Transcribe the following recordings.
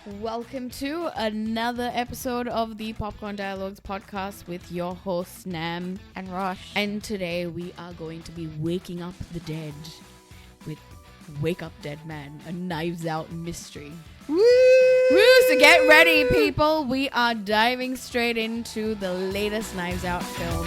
Welcome to another episode of the Popcorn Dialogues podcast with your hosts Nam and Rosh. And today we are going to be waking up the dead with Wake Up Deadman, a Knives Out mystery. Woo! Woo! So get ready, people. We are diving straight into the latest Knives Out film.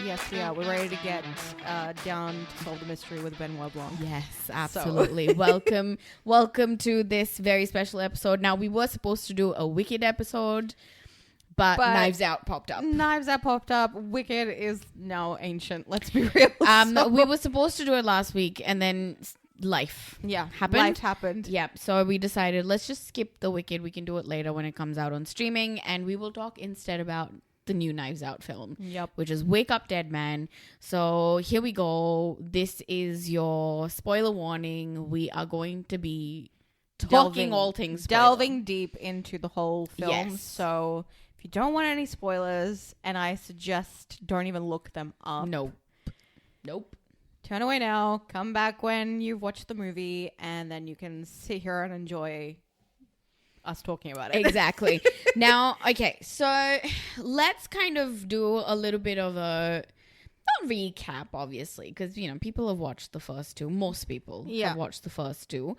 Yes, yeah, we're ready to get down to solve the mystery with Benoit Blanc. Yes, absolutely. Welcome to this very special episode. Now, we were supposed to do a Wicked episode, but Knives Out popped up. Wicked is now ancient. Let's be real. We were supposed to do it last week, and then life happened. Life happened. Yeah, so we decided let's just skip the Wicked. We can do it later when it comes out on streaming, and we will talk instead about the new Knives Out film, which is Wake Up Deadman. So here we go. This is your spoiler warning. We are going to be talking all things spoiler. Delving deep into the whole film. Yes. So if you don't want any spoilers, and I suggest don't even look them up. Nope. Turn away now. Come back when you've watched the movie, and then you can sit here and enjoy us talking about it. Exactly. Now, okay, so let's kind of do a little bit of a not recap, obviously, because people have watched the first two. Most people have watched the first two.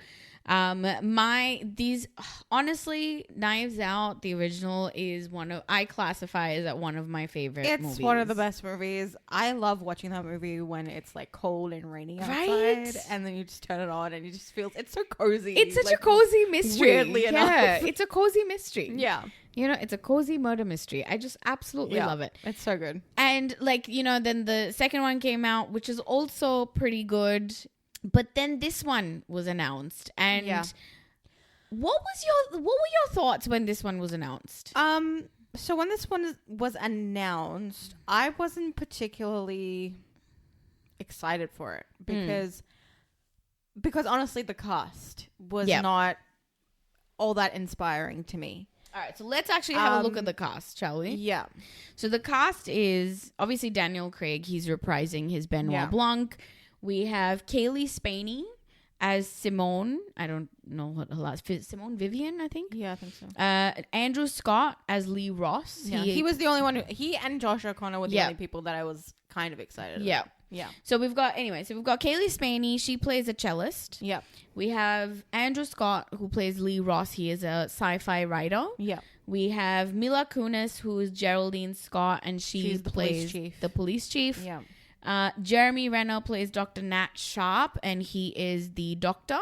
Honestly, Knives Out, the original, is I classify as one of my favorite movies. It's one of the best movies. I love watching that movie when it's like cold and rainy outside, right? And then you just turn it on and you just feel it's so cozy. It's such a cozy mystery. Weirdly enough. Yeah, it's a cozy mystery. Yeah. It's a cozy murder mystery. I just absolutely love it. It's so good. And then the second one came out, which is also pretty good. But then this one was announced. And what were your thoughts when this one was announced? So when this one was announced, I wasn't particularly excited for it because honestly the cast was not all that inspiring to me. All right, so let's actually have a look at the cast, shall we? Yeah. So the cast is obviously Daniel Craig. He's reprising his Benoit Blanc. We have Kaylee Spaney as Simone. I don't know what her last... Simone Vivian, I think? Yeah, I think so. Andrew Scott as Lee Ross. Yeah, he was the only one he and Josh O'Connor were the only people that I was kind of excited about. Yeah. So we've got Kaylee Spaney. She plays a cellist. Yeah. We have Andrew Scott, who plays Lee Ross. He is a sci-fi writer. Yeah. We have Mila Kunis, who is Geraldine Scott, and she's plays the police chief. Yeah. Jeremy Renner plays Dr. Nat Sharp, and he is the doctor.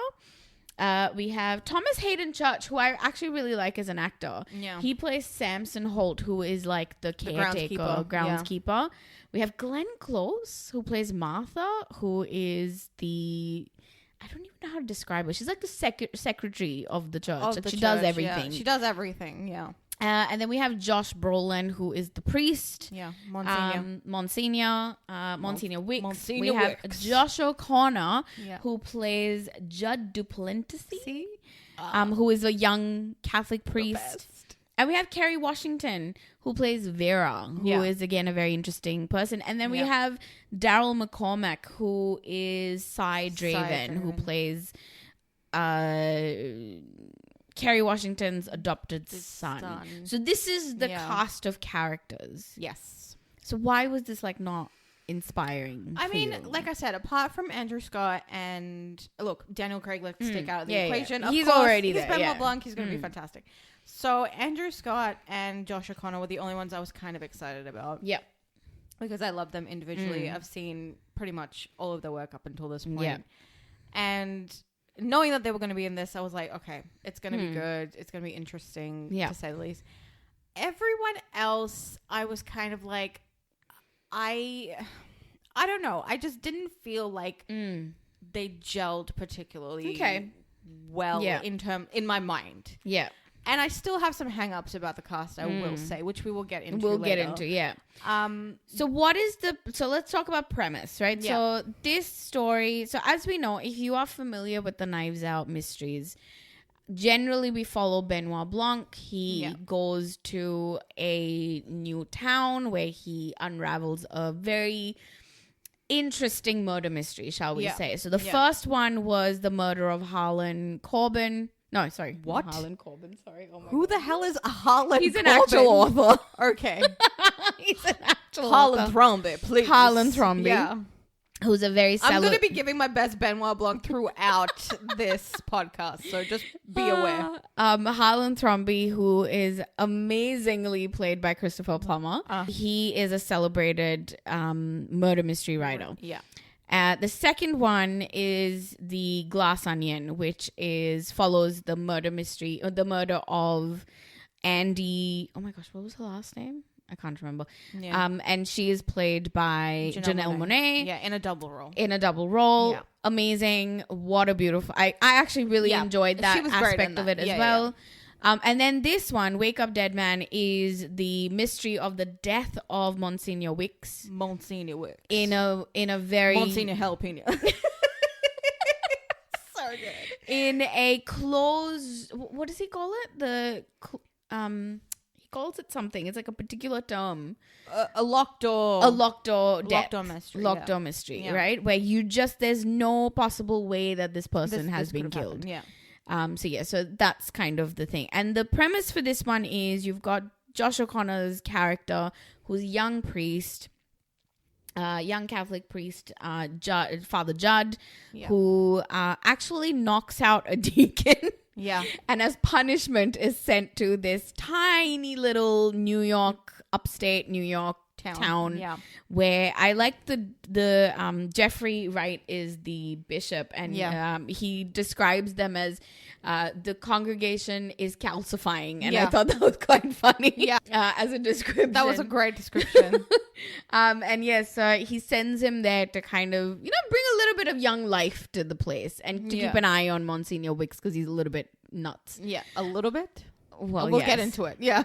We have Thomas Hayden Church, who I actually really like as an actor. Yeah. He plays Samson Holt, who is like the caretaker, groundskeeper. Yeah. We have Glenn Close, who plays Martha, who is I don't even know how to describe her. She's like the secretary of the church. She does everything. Yeah. She does everything, yeah. And then we have Josh Brolin, who is the priest. Yeah, Monsignor Wicks. We have Josh O'Connor, who plays Judd Duplessis, who is a young Catholic priest. And we have Kerry Washington, who plays Vera, who is, again, a very interesting person. And then we have Daryl McCormack, who is Cy Draven, who plays... Kerry Washington's adopted son. So this is the cast of characters. Yes. So why was this not inspiring? I mean, like I said, apart from Andrew Scott and Daniel Craig, let's stick out of the equation. Yeah. He's already there. He's Benoit Blanc. He's going to be fantastic. So Andrew Scott and Josh O'Connor were the only ones I was kind of excited about. Yep. Because I love them individually. I've seen pretty much all of their work up until this point. Yeah. And knowing that they were going to be in this, I was like, okay, it's going to be good. It's going to be interesting, to say the least. Everyone else, I was kind of like, I don't know. I just didn't feel like they gelled particularly well in my mind. Yeah. And I still have some hang-ups about the cast, I will say, which we will get into later. So let's talk about premise, right? Yeah. So this story, as we know, if you are familiar with the Knives Out mysteries, generally we follow Benoit Blanc. He goes to a new town where he unravels a very interesting murder mystery, shall we say. So the first one was the murder of Harlan Coben. No, sorry. What? Harlan Coben, sorry. Oh my Who God. the hell is Harlan He's an Coben? actual author. Okay. He's an actual Harlan author. Thromby, please. Harlan Thromby. Yeah. Who's a very I'm going to be giving my best Benoit Blanc throughout this podcast, so just be aware. Harlan Thromby, who is amazingly played by Christopher Plummer. He is a celebrated murder mystery writer. Yeah. The second one is The Glass Onion, which follows the murder mystery, or the murder of Andy. Oh my gosh, what was her last name? I can't remember. Yeah. And she is played by Janelle Monáe. Yeah, in a double role. Yeah. Amazing. What a beautiful... I actually really enjoyed that aspect of it as well. Yeah. And then this one, Wake Up Dead Man, is the mystery of the death of Monsignor Wicks. Monsignor Wicks. In a very... Monsignor Jalapeno. So good. In a close... What does he call it? He calls it something. It's like a particular term. A locked door. A locked door death. Locked door mystery. Locked door mystery, right? Where there's no possible way that this person has been killed. Happened. Yeah. So that's kind of the thing. And the premise for this one is you've got Josh O'Connor's character, who's a young priest, young Catholic priest, Father Judd, who actually knocks out a deacon. Yeah. And as punishment is sent to this tiny little upstate New York town where I like the Jeffrey Wright is the bishop, and he describes them as the congregation is calcifying, and I thought that was quite funny as a description. That was a great description. And he sends him there to kind of bring a little bit of young life to the place and to keep an eye on Monsignor Wicks because he's a little bit nuts. Yeah, a little bit. Well, we'll get into it. Yeah.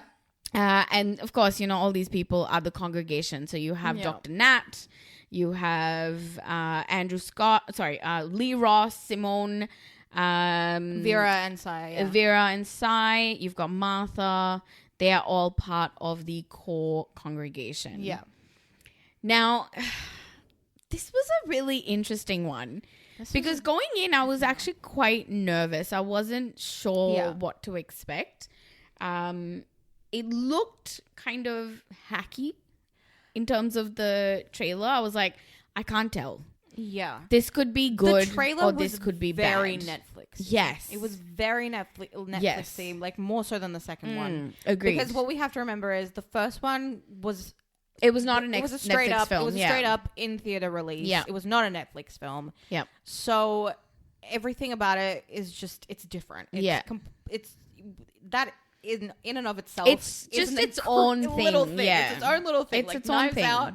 And of course, all these people are the congregation. So you have Dr. Nat, you have Andrew Scott, Lee Ross, Simone, Vera and Sai. You've got Martha. They are all part of the core congregation. Yeah. Now, this was a really interesting one. Because going in, I was actually quite nervous. I wasn't sure what to expect. It looked kind of hacky in terms of the trailer. I was like, I can't tell. Yeah. This could be good the trailer or this could be very bad. Netflix. Yes. It was very Netflix themed, like more so than the second one. Agreed. Because what we have to remember is the first one was... It was not a Netflix film. It was a straight up in theater release. Yeah. It was not a Netflix film. Yeah. So everything about it is just, it's different. It's that in and of itself. It's just its own thing. Little thing. Yeah. It's its own little thing. It's like its own Knives thing. Out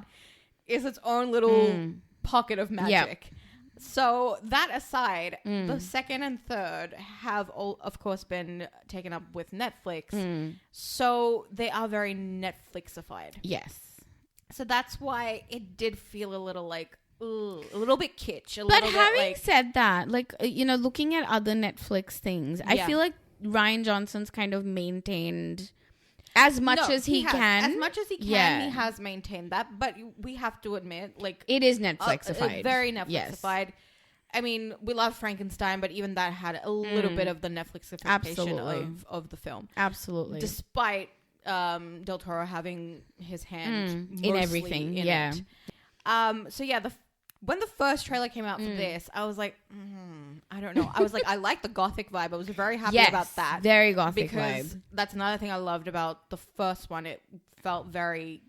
is its own little pocket of magic. So that aside, the second and third have all, of course, been taken up with Netflix. So they are very Netflixified. Yes. So that's why it did feel a little like, a little bit kitsch. But having said that, like, looking at other Netflix things, I feel like Rian Johnson's kind of maintained as much as he can. As much as he can, he has maintained that. But we have to admit, like... It is Netflixified. Very Netflixified. Yes. I mean, we love Frankenstein, but even that had a little bit of the Netflixification of the film. Absolutely. Despite Del Toro having his hand in everything. In it. So yeah, when the first trailer came out for this, I was like, I don't know. I was like, I like the gothic vibe. I was very happy about that. Very gothic because vibe. That's another thing I loved about the first one. It felt very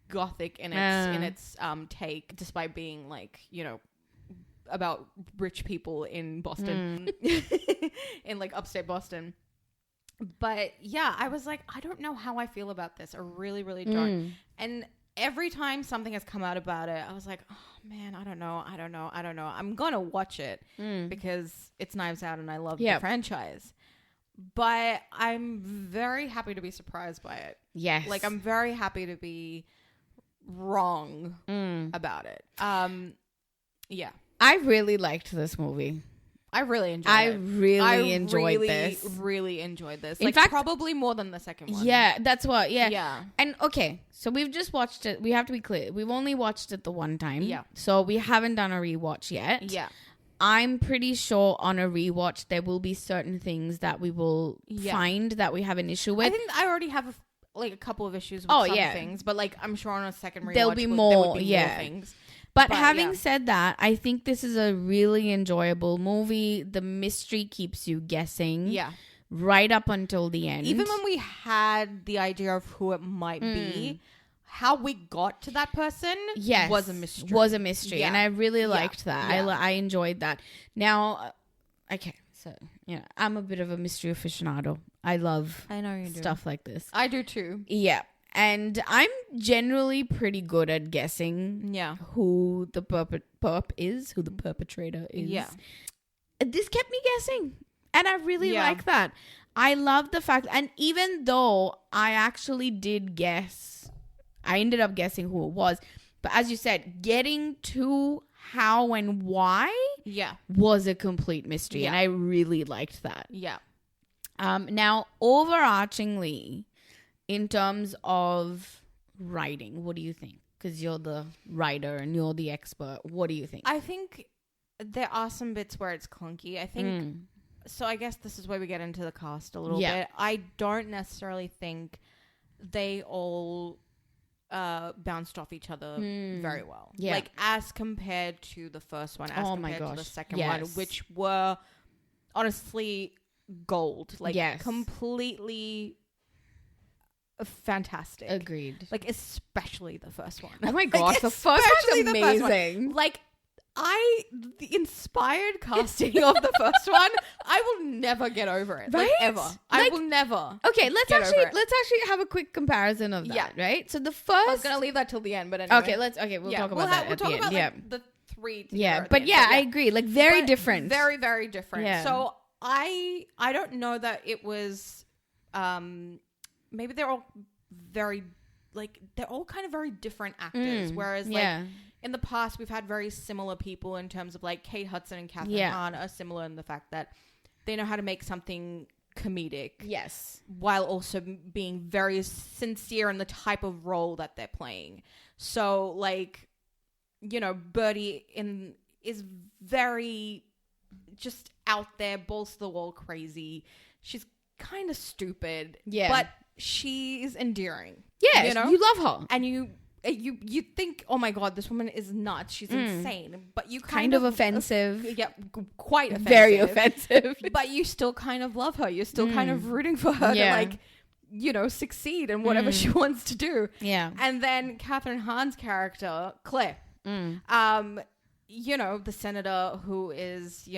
gothic in its take, despite being like, about rich people in Boston, in like upstate Boston. But yeah, I was like, I don't know how I feel about this. I really, really don't. And every time something has come out about it, I was like, oh man, I don't know. I'm going to watch it because it's Knives Out and I love the franchise. But I'm very happy to be surprised by it. Yes. Like, I'm very happy to be wrong about it. Yeah. I really liked this movie. I really enjoyed it. I really enjoyed this. Really enjoyed this. In fact, probably more than the second one. Yeah, that's what. Yeah. Yeah. And okay, so we've just watched it. We have to be clear. We've only watched it the one time. Yeah. So we haven't done a rewatch yet. Yeah. I'm pretty sure on a rewatch there will be certain things that we will find that we have an issue with. I think I already have a couple of issues with some things, but like I'm sure on a second rewatch there'll be more. There would be more things. But having said that, I think this is a really enjoyable movie. The mystery keeps you guessing. Yeah. Right up until the end. Even when we had the idea of who it might be, how we got to that person was a mystery. Yeah. And I really liked that. Yeah. I enjoyed that. Now, okay, so, I'm a bit of a mystery aficionado. I love stuff like this. I do too. Yeah. And I'm generally pretty good at guessing who the who the perpetrator is. Yeah. This kept me guessing. And I really like that. I love the fact, and even though I actually did guess, I ended up guessing who it was. But as you said, getting to how and why was a complete mystery. Yeah. And I really liked that. Yeah. Now, overarchingly, in terms of writing, what do you think? Because you're the writer and you're the expert. What do you think? I think there are some bits where it's clunky. I think... So I guess this is where we get into the cast a little bit. I don't necessarily think they all bounced off each other very well. Yeah. Like as compared to the first one, as compared to the second one, which were honestly gold. Like completely fantastic. Agreed. Like especially the first one. Oh my gosh, the first one's amazing. Like the inspired casting of the first one, I will never get over it. Right? Like, ever. I will never. Okay, let's actually have a quick comparison of that, right? So the first... I was going to leave that till the end, but anyway. We'll talk about that at the end. Like, the three together. Yeah, but I agree. Like, very different. Very, very different. Yeah. So I don't know that it was... maybe they're all very... Like, they're all kind of very different actors. Whereas, like... In the past, we've had very similar people in terms of like Kate Hudson and Catherine Hahn are similar in the fact that they know how to make something comedic. Yes. While also being very sincere in the type of role that they're playing. So like, Birdie is very just out there, balls to the wall crazy. She's kind of stupid. Yeah. But she's endearing. Yeah. You love her. And you think, oh my god, this woman is nuts, she's insane, but you kind of offensive. Quite offensive. Very offensive. But you still kind of love her. You're still kind of rooting for her to succeed in whatever she wants to do. Yeah. And then Catherine Hahn's character, Claire, the senator who is,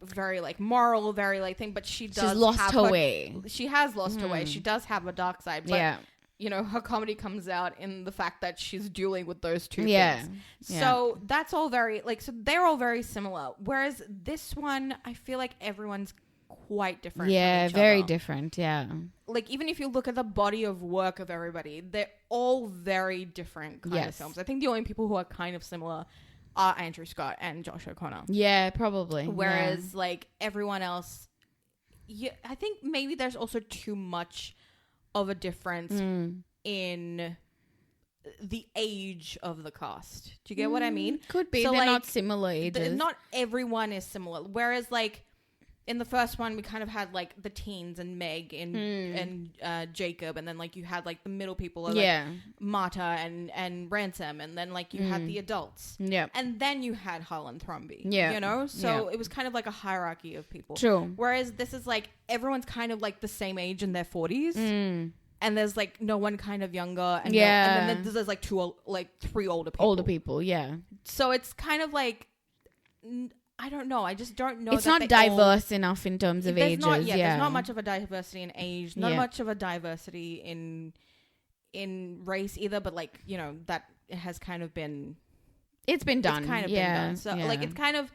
very like moral, very like thing, but she's lost her way. She has lost her way. She does have a dark side, but her comedy comes out in the fact that she's dueling with those two things. So that's all very, so they're all very similar. Whereas this one, I feel like everyone's quite different. Yeah, very different. Yeah. Like, even if you look at the body of work of everybody, they're all very different kind of films. I think the only people who are kind of similar are Andrew Scott and Josh O'Connor. Yeah, probably. Whereas, everyone else, I think maybe there's also too much of a difference in the age of the cast. Do you get what I mean? Could be. So, they're not similar ages. Not everyone is similar. Whereas, in the first one, we kind of had, the teens and Meg and Jacob. And then, you had, the middle people. Marta and Ransom. And then, you had the adults. Yeah. And then you had Harlan Thrombey. Yeah. So, it was kind of a hierarchy of people. True. Whereas this is, everyone's kind of, the same age in their 40s. And there's no one kind of younger, and and then there's three older people. Older people, yeah. So it's kind of I don't know. I just don't know. It's not diverse enough in terms of ages. There's not much of a diversity in age. Not much of a diversity in race either. But that has kind of been. It's been done. It's kind of been done. So it's kind of.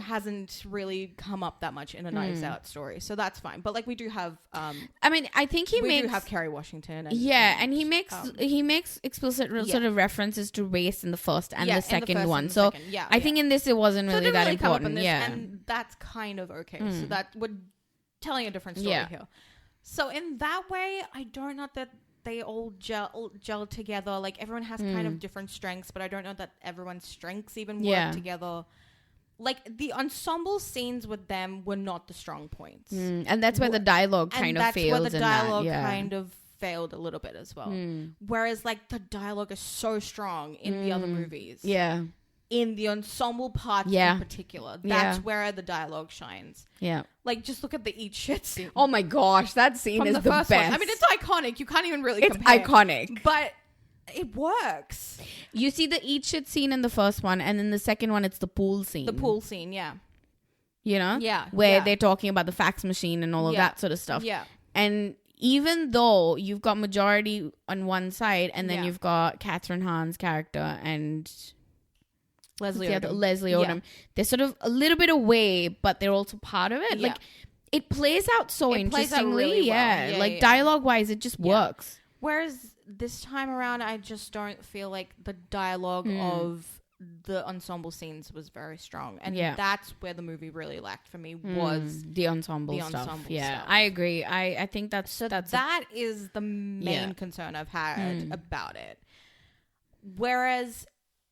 Hasn't really come up that much in a Knives Out story, so that's fine. But we do have, I think we do have Kerry Washington, and he makes explicit sort of references to race in the first and the second one. So I think in this it wasn't really that important. And that's kind of okay. So that we're telling a different story here. So in that way, I don't know that they all gel together. Like, everyone has kind of different strengths, but I don't know that everyone's strengths even work together. Like, the ensemble scenes with them were not the strong points. And that's where the dialogue kind of fails. Where the dialogue kind of failed a little bit as well. Whereas, like, the dialogue is so strong in the other movies. Yeah. In the ensemble parts in particular. That's where the dialogue shines. Yeah. Like, just look at the eat shit scene. Oh my gosh, that scene is the best. One. I mean, it's iconic. You can't even really compare. It's iconic. But it works. You see the eat shit scene in the first one, and in the second one, it's the pool scene. The pool scene, yeah. You know? Yeah. Where they're talking about the fax machine and all of that sort of stuff. Yeah. And even though you've got majority on one side, and then you've got Catherine Hahn's character and Leslie Odom. They're sort of a little bit away, but they're also part of it. Like, it plays out so interestingly. Really well. Like, dialogue-wise, it just works. Whereas this time around, I just don't feel like the dialogue of the ensemble scenes was very strong. And that's where the movie really lacked for me, was the ensemble stuff. I agree. I think that's that is the main concern I've had about it. Whereas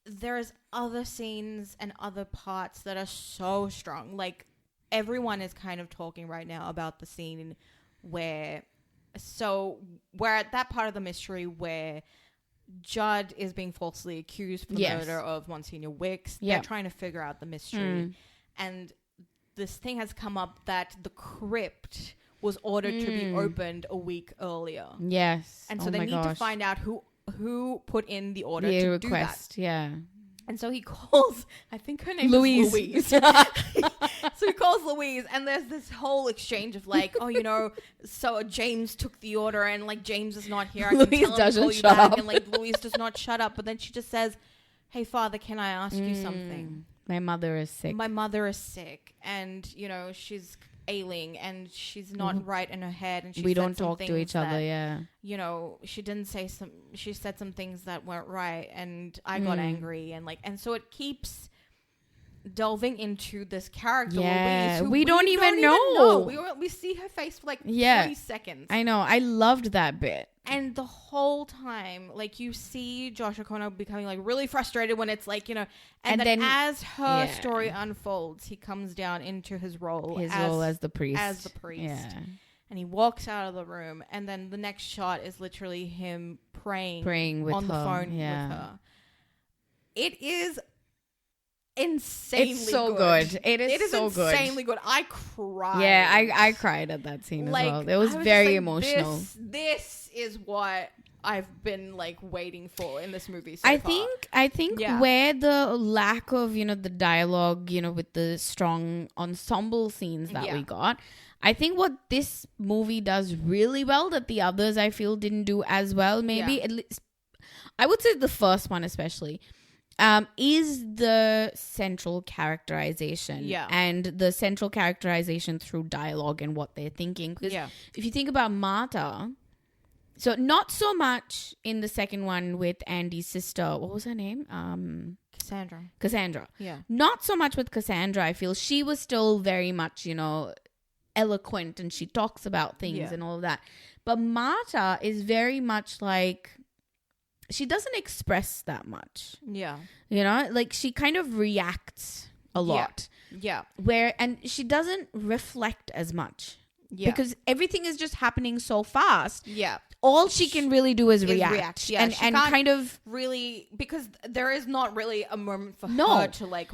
there's other scenes and other parts that are so strong. Like, everyone is kind of talking right now about the scene where we're at that part of the mystery where Judd is being falsely accused for the murder of Monsignor Wicks. They're trying to figure out the mystery. And this thing has come up that the crypt was ordered to be opened a week earlier. Yes. And so they need to find out who put in the order to request, do that. Yeah. And so he calls, I think her name is Louise. So he calls Louise, and there's this whole exchange of like, oh, you know, so James took the order, and like, James is not here. I Louise doesn't shut up. And like, Louise does not shut up. But then she just says, hey, Father, can I ask you something? My mother is sick. My mother is sick, and, you know, she's ailing, and she's not right in her head, and we don't talk to each other. You know, she said some things that weren't right, and I got angry, and so it keeps delving into this character. Louise, we don't even know. We see her face for like 20 seconds. I know. I loved that bit. And the whole time, like, you see Josh O'Connor becoming like really frustrated when it's like, you know, and then as her story unfolds, he comes down into his role as the priest. Yeah. And he walks out of the room, and then the next shot is literally him praying with on the phone with her. It is insanely it's so good. It is so good. Insanely good. I cried. Yeah, I cried at that scene as well. It was very emotional. This is what I've been like waiting for in this movie so far. I think where the lack of, you know, the dialogue, you know, with the strong ensemble scenes that we got, I think what this movie does really well that the others I feel didn't do as well, maybe at least I would say the first one especially, is the central characterization and the central characterization through dialogue and what they're thinking. Because if you think about Marta, so not so much in the second one with Andy's sister. What was her name? Cassandra. Yeah. Not so much with Cassandra. I feel she was still very much, you know, eloquent, and she talks about things and all of that. But Marta is very much like, she doesn't express that much. Yeah. You know, like, she kind of reacts a lot. Yeah. And she doesn't reflect as much. Yeah. Because everything is just happening so fast. Yeah. All she can really do is react. Yeah. And kind of really, because there is not really a moment for her to like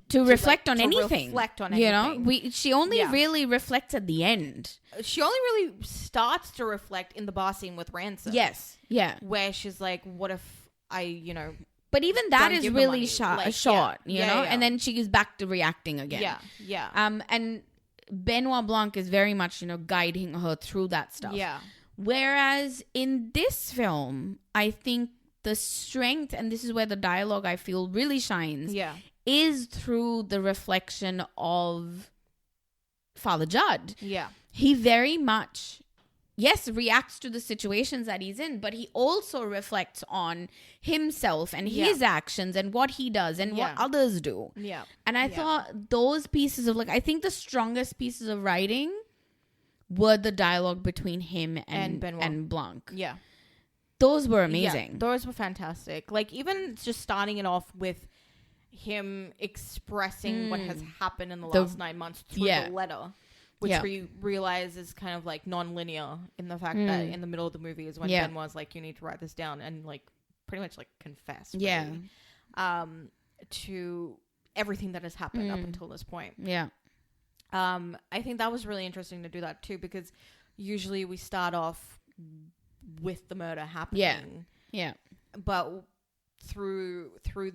to reflect on anything. Reflect on anything. You know, she only really reflects at the end. She only really starts to reflect in the bar scene with Ransom. Yes. Yeah. Where she's like, what if I, you know. But even that is really short, you know? And then she is back to reacting again. Yeah. Yeah. And Benoit Blanc is very much, you know, guiding her through that stuff. Yeah. Whereas in this film, I think the strength, and this is where the dialogue I feel really shines, is through the reflection of Father Judd. Yeah. He very much yes, reacts to the situations that he's in, but he also reflects on himself and his actions and what he does and what others do. Yeah. And I thought those pieces of, like, I think the strongest pieces of writing were the dialogue between him and Blanc. Yeah. Those were amazing. Yeah, those were fantastic. Like, even just starting it off with him expressing what has happened in the last 9 months through the letter. Which we realize is kind of like non-linear in the fact that in the middle of the movie is when Ben was like, you need to write this down and like pretty much like confess really, to everything that has happened up until this point. Yeah. I think that was really interesting to do that too, because usually we start off with the murder happening. Yeah. But through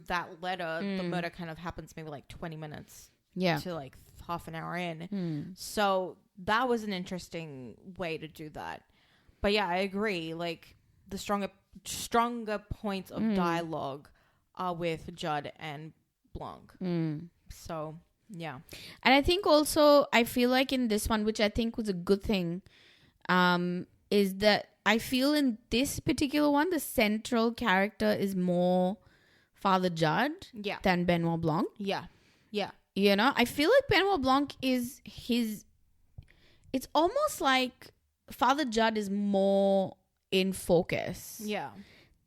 that letter, the murder kind of happens maybe like 20 minutes to like half an hour in. So that was an interesting way to do that. But yeah, I agree. Like, the stronger points of dialogue are with Judd and Blanc. So yeah. And I think also, I feel like in this one, which I think was a good thing, is that I feel in this particular one, the central character is more Father Judd than Benoit Blanc. Yeah. Yeah. You know, I feel like Benoit Blanc is it's almost like Father Judd is more in focus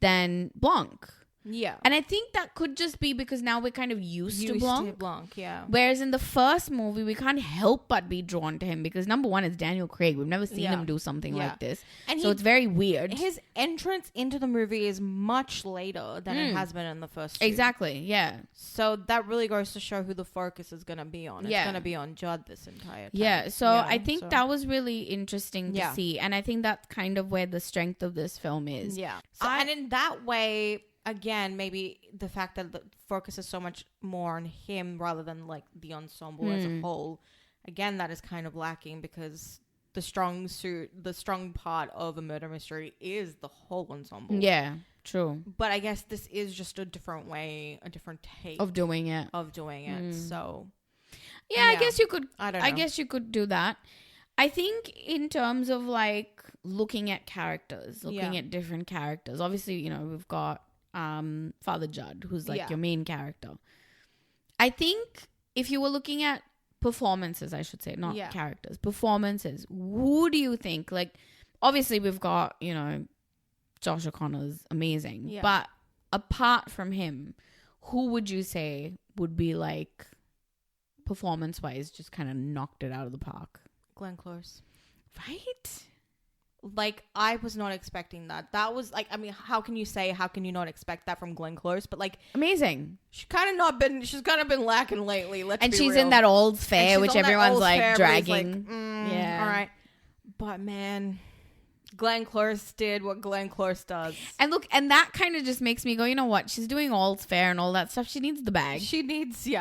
than Blanc. Yeah. And I think that could just be because now we're kind of used to Blanc. Yeah. Whereas in the first movie, we can't help but be drawn to him because number one, it's Daniel Craig. We've never seen him do something like this. And so it's very weird. His entrance into the movie is much later than it has been in the first two. Exactly. Yeah. So that really goes to show who the focus is going to be on. It's going to be on Judd this entire time. Yeah. So I think that was really interesting to see. And I think that's kind of where the strength of this film is. Yeah. So, and in that way, again, maybe the fact that the focus is so much more on him rather than like the ensemble as a whole, again, that is kind of lacking because the strong part of a murder mystery is the whole ensemble. Yeah, true. But I guess this is just a different way, a different take of doing it. So yeah, I guess you could. I guess you could do that. I think in terms of like looking at characters, looking at different characters. Obviously, you know, we've got Father Judd, who's like your main character. I think if you were looking at performances, I should say, not characters, performances, who do you think, like, obviously we've got, you know, Josh O'Connor's amazing, but apart from him, who would you say would be like performance wise just kind of knocked it out of the park? Glenn Close. Right? Like, I was not expecting that. That was like, I mean, how can you not expect that from Glenn Close? But like, amazing. She's kind of been lacking lately. And she's in that old fair, which everyone's like dragging. All right. But man, Glenn Close did what Glenn Close does. And look, and that kind of just makes me go, you know what? She's doing All's Fair and all that stuff. She needs the bag. She needs, You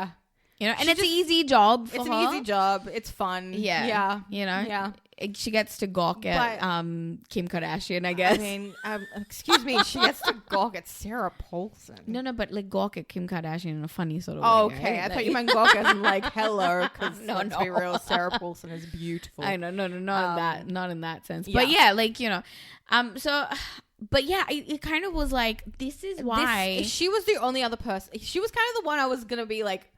know, and it's an easy job for her. It's an easy job. It's fun. Yeah. You know? Yeah. She gets to gawk at Kim Kardashian, I guess. I mean, excuse me, she gets to gawk at Sarah Paulson. No, but like gawk at Kim Kardashian in a funny sort of way. Okay, right? I thought you meant gawk as in like hello, because let's be real, Sarah Paulson is beautiful. I know, not in that sense. But yeah, like, you know, but yeah, it kind of was like, this is why. She was the only other person. She was kind of the one I was going to be like,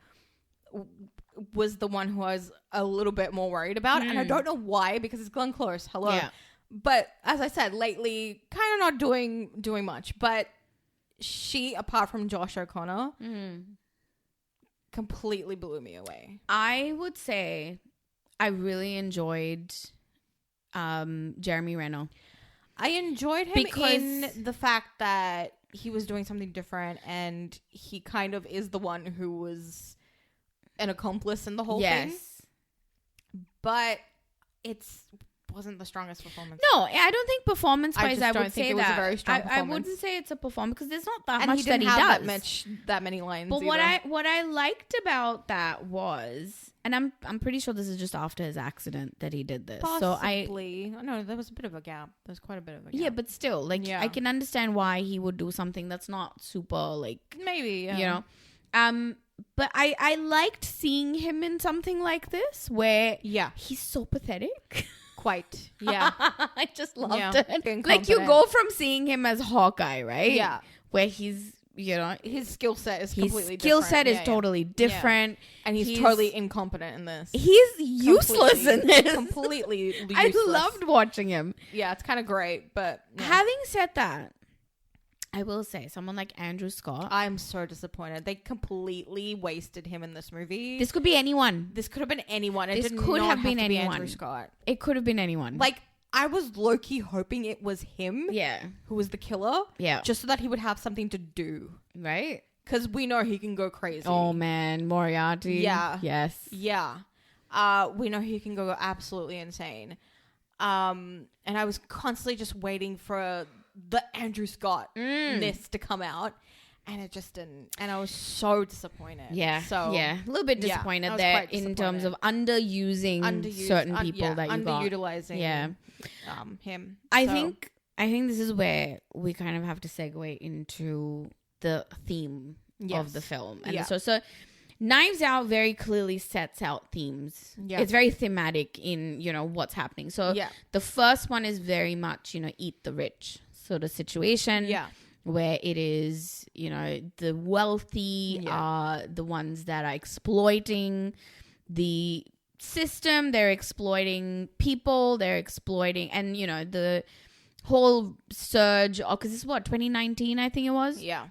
was the one who I was a little bit more worried about. And I don't know why, because it's Glenn Close. Hello. Yeah. But as I said, lately, kind of not doing much. But she, apart from Josh O'Connor, completely blew me away. I would say I really enjoyed Jeremy Renner. I enjoyed him in the fact that he was doing something different, and he kind of is the one who was an accomplice in the whole thing. But wasn't the strongest performance. No, I don't think performance-wise I would say it was a very strong performance. I wouldn't say it's a performance because there's not that and much that he does. That many lines. But what I liked about that was, and I'm pretty sure this is just after his accident that he did this. Possibly. No, there was a bit of a gap. There's quite a bit of a gap. Yeah, but still, like, I can understand why he would do something that's not super, like, maybe, you know. But I liked seeing him in something like this where he's so pathetic. Quite. Yeah. I just loved it. Like, you go from seeing him as Hawkeye, right? Yeah. Where he's, his skill set is completely different. His skill set is totally different. Yeah. And he's totally incompetent in this. He's useless in this. Completely useless. I loved watching him. Yeah, it's kind of great, but... Yeah. Having said that, I will say, someone like Andrew Scott... I'm so disappointed. They completely wasted him in this movie. This could be anyone. This could have been anyone. This could have been anyone. Andrew Scott. It could have been anyone. Like, I was low-key hoping it was him. Yeah. Who was the killer. Yeah. Just so that he would have something to do. Right? Because we know he can go crazy. Oh, man. Moriarty. Yeah. Yes. Yeah. We know he can go absolutely insane. And I was constantly just waiting for the Andrew Scott-ness to come out. And it just didn't. And I was so disappointed. Yeah. So, yeah. A little bit disappointed there in terms of underusing certain people that you got. Underutilizing him. I think this is where we kind of have to segue into the theme of the film. And so Knives Out very clearly sets out themes. Yeah. It's very thematic in, what's happening. So the first one is very much, eat the rich sort of situation. Yeah. Where it is, the wealthy are the ones that are exploiting the system. They're exploiting people. They're exploiting, and the whole surge. Because it's 2019, I think it was. Yeah,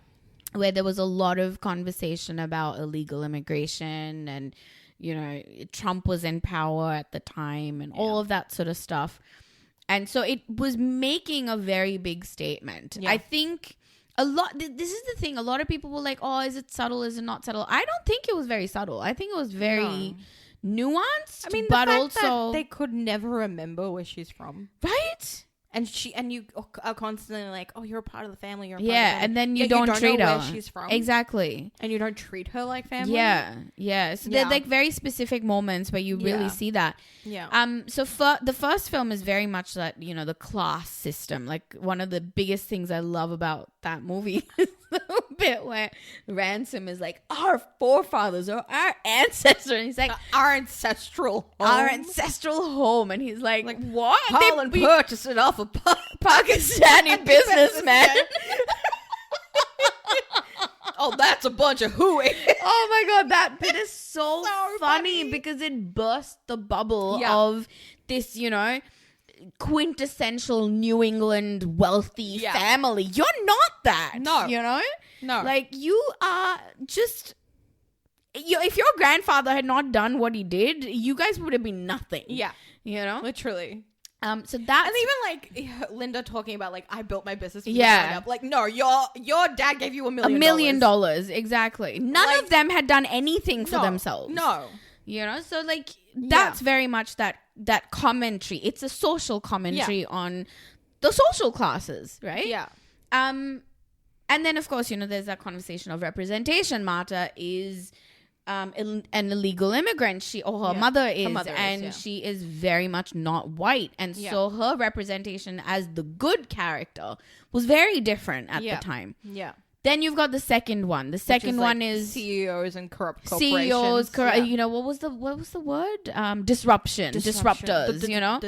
where there was a lot of conversation about illegal immigration, and Trump was in power at the time, and all of that sort of stuff. And so it was making a very big statement. Yeah. I think this is the thing. A lot of people were like, oh, is it subtle? Is it not subtle? I don't think it was very subtle. I think it was very nuanced. I mean, but also they could never remember where she's from. Right? And you are constantly like, oh, you're a part of the family. You're a part of the family. And then you don't treat her. Where she's from. Exactly. And you don't treat her like family. Yeah. So there's like very specific moments where you really see that. Yeah. So the first film is very much that, the class system. Like, one of the biggest things I love about that movie is the bit where Ransom is like, our forefathers or our ancestors. And he's like, our ancestral home. And he's like what? Holland purchased it off a Pakistani businessman. Oh, that's a bunch of hooey. Oh my god, that bit is so funny because it burst the bubble of this, quintessential New England wealthy family. You're not that. No. No. Like, you are just... if your grandfather had not done what he did, you guys would have been nothing. Yeah. Literally. So that's... And even, like, Linda talking about, like, I built my business. Yeah. Like, no, your dad gave you $1 million. $1 million, exactly. None of them had done anything for themselves. No. So, like, that's very much that commentary. It's a social commentary on the social classes, right? Yeah. And then, of course, there's that conversation of representation. Marta is... an illegal immigrant. Her mother is, she is very much not white, and so her representation as the good character was very different at the time. Yeah. Then you've got the second one. The second one is CEOs and corrupt corporations. What was the word? Disruptors. The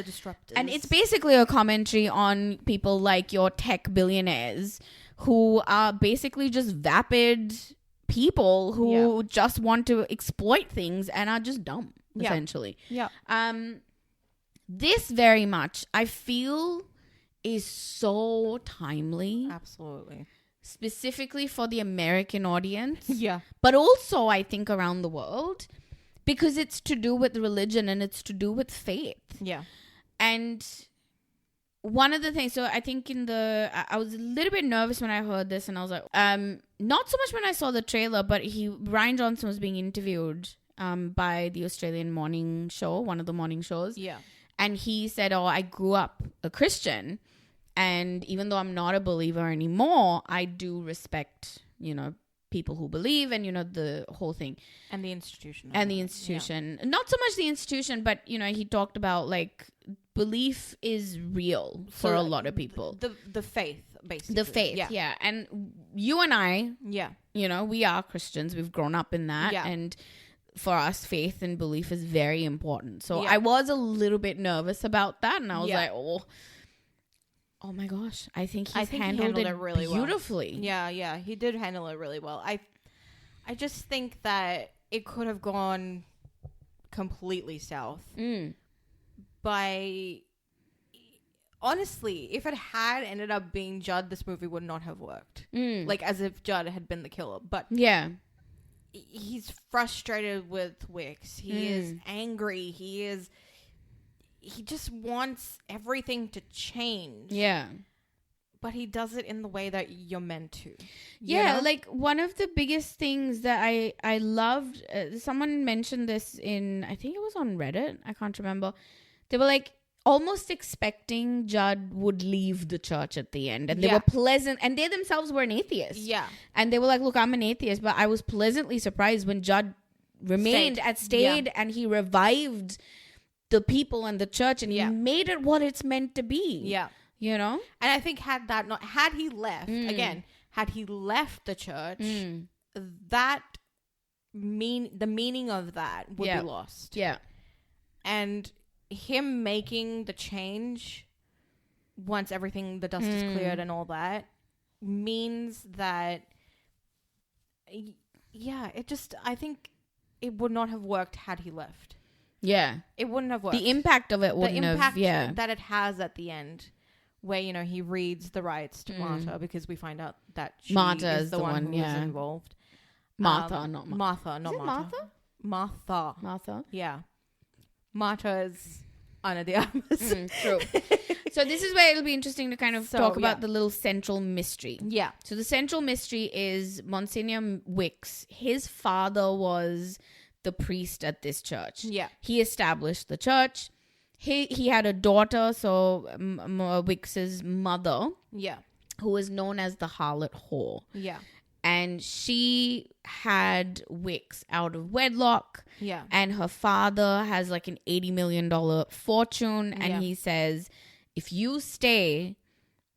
disruptors. And it's basically a commentary on people like your tech billionaires who are basically just vapid people who just want to exploit things and are just dumb, essentially. Yeah. This very much, I feel, is so timely. Absolutely. Specifically for the American audience. Yeah. But also, I think, around the world. Because it's to do with religion and it's to do with faith. Yeah. And... one of the things, so I think I was a little bit nervous when I heard this, and I was like, not so much when I saw the trailer, but Ryan Johnson was being interviewed by the Australian morning show, one of the morning shows. Yeah. And he said, I grew up a Christian, and even though I'm not a believer anymore, I do respect, people who believe and, the whole thing. And the institution. Yeah. Not so much the institution, but, he talked about, like, belief is real for a lot of people. The faith, basically. The faith, yeah. And you and I, we are Christians. We've grown up in that. Yeah. And for us, faith and belief is very important. So I was a little bit nervous about that, and I was like, oh my gosh, I think he handled it really beautifully. Well. Yeah, he did handle it really well. I just think that it could have gone completely south by... Honestly, if it had ended up being Judd, this movie would not have worked. Like, as if Judd had been the killer. But he's frustrated with Wicks. He is angry. He just wants everything to change. Yeah. But he does it in the way that you're meant to. Yeah, know? Like, one of the biggest things that I loved, someone mentioned this in, I think it was on Reddit. I can't remember. They were like, almost expecting Judd would leave the church at the end, and they were pleasant, and they themselves were an atheist. Yeah, and they were like, "Look, I'm an atheist," but I was pleasantly surprised when Judd stayed, and he revived the people and the church, and he made it what it's meant to be. Yeah, you know. And I think had he left the church, the meaning of that would be lost. Yeah, and him making the change once everything, the dust is cleared and all that, means that I think it would not have worked had he left. Yeah, it wouldn't have worked. The impact of it wouldn't have. Yeah, that it has at the end, where he reads the rights to Martha, because we find out that Martha is the one who was involved. Martha, not Martha. Martha. Yeah. Martha is Ana de Armas. True. So this is where it'll be interesting to kind of talk about the little central mystery. Yeah. So the central mystery is Monsignor Wicks. His father was the priest at this church. Yeah. He established the church. He had a daughter, so Wicks's mother. Yeah. Who was known as the harlot whore. Yeah. And she had Wicks out of wedlock. Yeah. And her father has like an $80 million fortune. And he says, if you stay,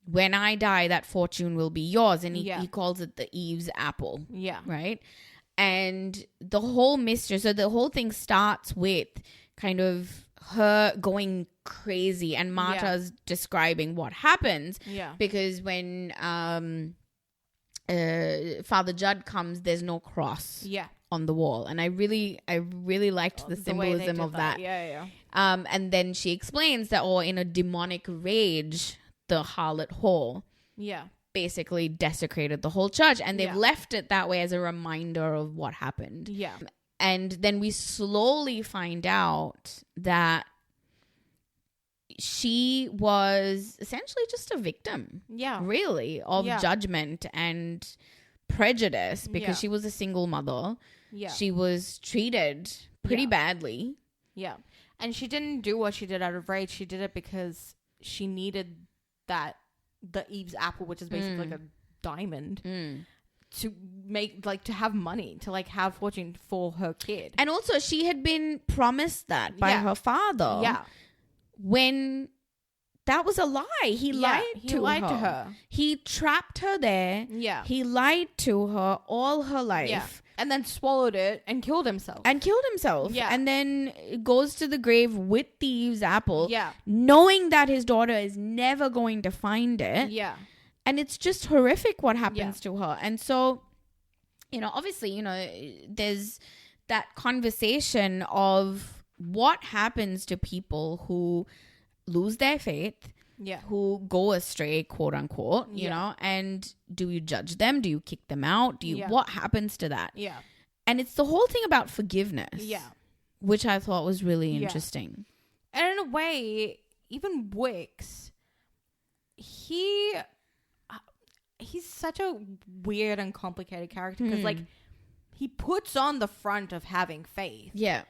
when I die, that fortune will be yours. And he calls it the Eve's apple. Yeah. Right? And the whole mystery, so the whole thing starts with kind of her going crazy. And Marta's describing what happens. Yeah. Because when... Father Judd comes, there's no cross on the wall, and I really liked the symbolism of that. And then she explains that, in a demonic rage, the harlot whore basically desecrated the whole church, and they've left it that way as a reminder of what happened. And then we slowly find out that she was essentially just a victim, really, of judgment and prejudice, because she was a single mother. She was treated pretty badly. And she didn't do what she did out of rage. She did it because she needed the Eve's apple, which is basically like a diamond, to make, like, to have money, to, like, have fortune for her kid. And also she had been promised that by her father. Yeah. When that was a lie. He lied to her. He trapped her there. Yeah. He lied to her all her life. Yeah. And then swallowed it and killed himself. Yeah. And then goes to the grave with the Eve's apple. Yeah. Knowing that his daughter is never going to find it. Yeah. And it's just horrific what happens to her. And so, obviously, there's that conversation of what happens to people who lose their faith, who go astray, quote unquote, you know, and do you judge them? Do you kick them out? What happens to that? Yeah. And it's the whole thing about forgiveness. Yeah. Which I thought was really interesting. And in a way, even Wicks, he's such a weird and complicated character, because like, he puts on the front of having faith. Yeah.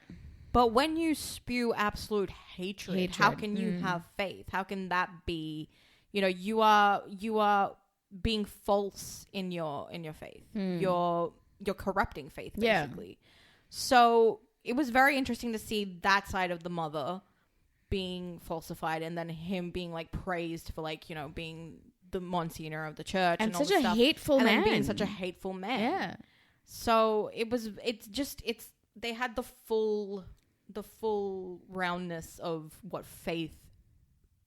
But when you spew absolute hatred, how can you have faith? How can that be? You are being false in your faith. You're corrupting faith, basically. Yeah. So it was very interesting to see that side of the mother being falsified, and then him being like praised for, like, being the Monsignor of the church and such all a stuff. hateful man, and being such a hateful man. Yeah. So it's they had the full roundness of what faith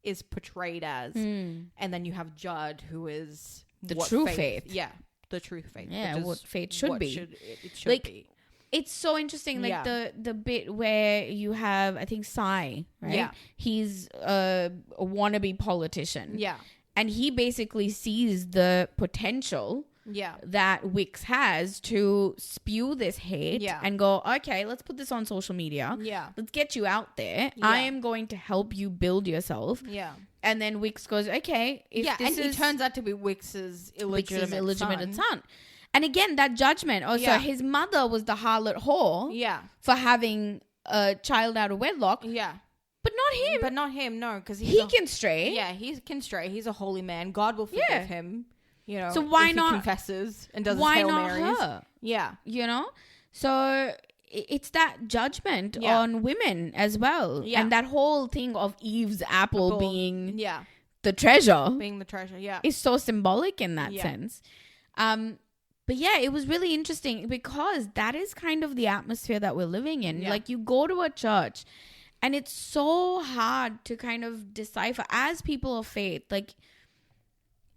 is portrayed as, and then you have Judd, who is the true faith. Yeah, the true faith. Yeah, what faith should be. It should be. It's so interesting, like the bit where you have, I think, Sai, right? Yeah. He's a wannabe politician. Yeah. And he basically sees the potential that Wix has to spew this hate and go, okay, let's put this on social media. Yeah. Let's get you out there. Yeah. I am going to help you build yourself. Yeah. And then Wix goes, okay. If this he turns out to be Wix's illegitimate son. And again, that judgment. So his mother was the harlot whore for having a child out of wedlock. Yeah. But not him, no. Because he can stray. Yeah, he can stray. He's a holy man. God will forgive him. You know, so why if not? He confesses and does his Hail Marys. Her? Yeah. You know? So it's that judgment on women as well. Yeah. And that whole thing of Eve's apple being the treasure. Being the treasure, is so symbolic in that sense. But yeah, it was really interesting because that is kind of the atmosphere that we're living in. Yeah. Like, you go to a church and it's so hard to kind of decipher as people of faith. Like,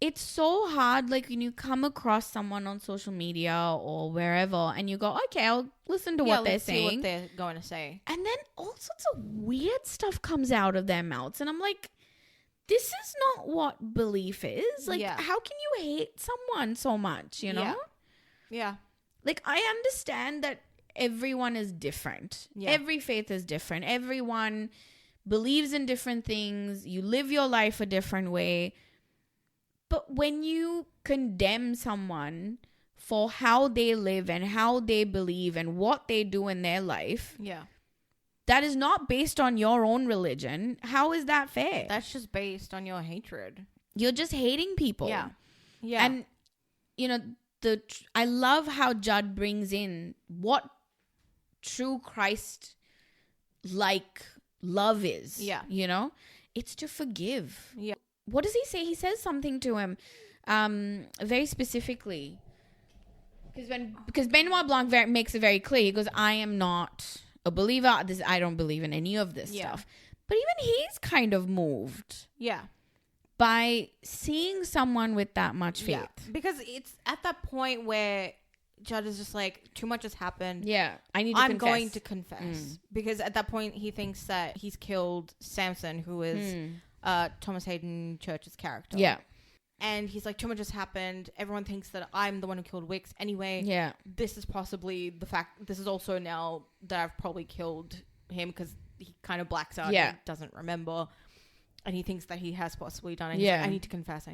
it's so hard, like, when you come across someone on social media or wherever and you go, okay, I'll listen to what they're saying. See what they're going to say. And then all sorts of weird stuff comes out of their mouths. And I'm like, this is not what belief is. Like, how can you hate someone so much, you know? Yeah. Like, I understand that everyone is different. Yeah. Every faith is different. Everyone believes in different things. You live your life a different way. But when you condemn someone for how they live and how they believe and what they do in their life, that is not based on your own religion. How is that fair? That's just based on your hatred. You're just hating people. Yeah. Yeah. And, you know, I love how Judd brings in what true Christ-like love is. Yeah. You know? It's to forgive. Yeah. What does he say? He says something to him very specifically. Because Benoit Blanc makes it very clear. He goes, I am not a believer. I don't believe in any of this stuff. But even he's kind of moved. Yeah. By seeing someone with that much faith. Yeah. Because it's at that point where Judd is just like, too much has happened. Yeah. I'm going to confess. Because at that point, he thinks that he's killed Samson, who is Thomas Hayden Church's character. Yeah. And he's like, too much has happened. Everyone thinks that I'm the one who killed Wix anyway. Yeah. This is possibly the fact. This is also now that I've probably killed him because he kind of blacks out and doesn't remember. And he thinks that he has possibly done it. Yeah. Like, I need to confess.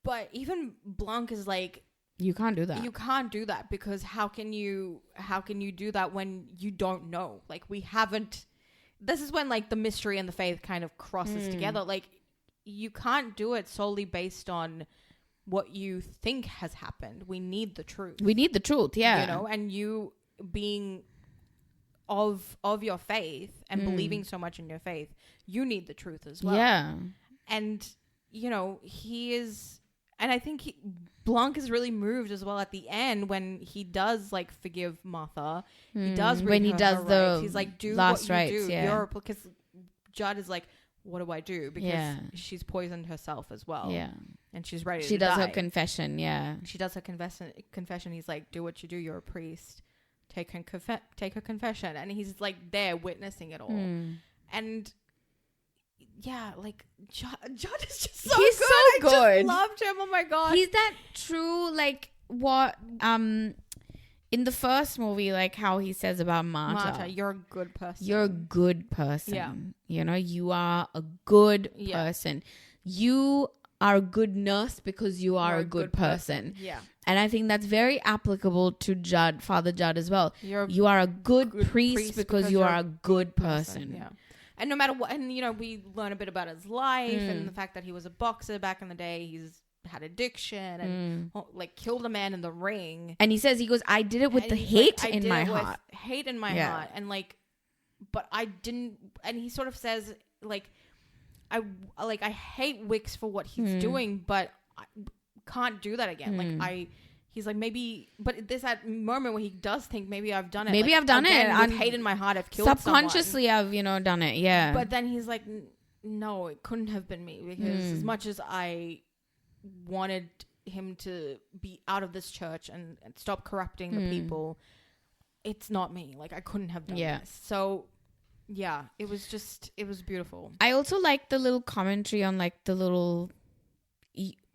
But even Blanc is like, you can't do that. You can't do that because how can you do that when you don't know? Like, we haven't. This is when, like, the mystery and the faith kind of crosses together. Like, you can't do it solely based on what you think has happened. We need the truth. Yeah. You know, and you being of your faith and believing so much in your faith, you need the truth as well. Yeah. And, you know, and I think Blanc is really moved as well at the end when he does, like, forgive Martha. He does when he does the rights. He's like, do last what you rights, do. Yeah. Because Judd is like, what do I do? Because she's poisoned herself as well. Yeah. And she's ready to die. She does her confession, yeah. She does her confession. He's like, do what you do. You're a priest. Take her confession. And he's, like, there witnessing it all. And yeah, like, Judd is just so He's good. so good. I just loved him. Oh my God. He's that true, like, what in the first movie, like, how he says about Marta, you're a good person. You're a good person. Yeah. You know, you are a good person. You are a good nurse because you are a good person. Yeah. And I think that's very applicable to Judd, Father Judd as well. You are a good priest because you are a good person. Yeah. And no matter what, and, you know, we learn a bit about his life and the fact that he was a boxer back in the day. He's had addiction and like killed a man in the ring. And he goes, I did it with the hate in my heart. Hate in my heart. And, like, but I didn't, and he sort of says, like, I hate Wix for what he's doing, but I can't do that again. Like, he's like, maybe, but there's that moment where he does think, maybe I've done it. Maybe like, I've done it. With hate in my heart, I've killed subconsciously someone. I've, done it. Yeah. But then he's like, no, it couldn't have been me, because as much as I wanted him to be out of this church and stop corrupting the people, it's not me. Like, I couldn't have done this. So yeah, it was beautiful. I also like the little commentary on like the little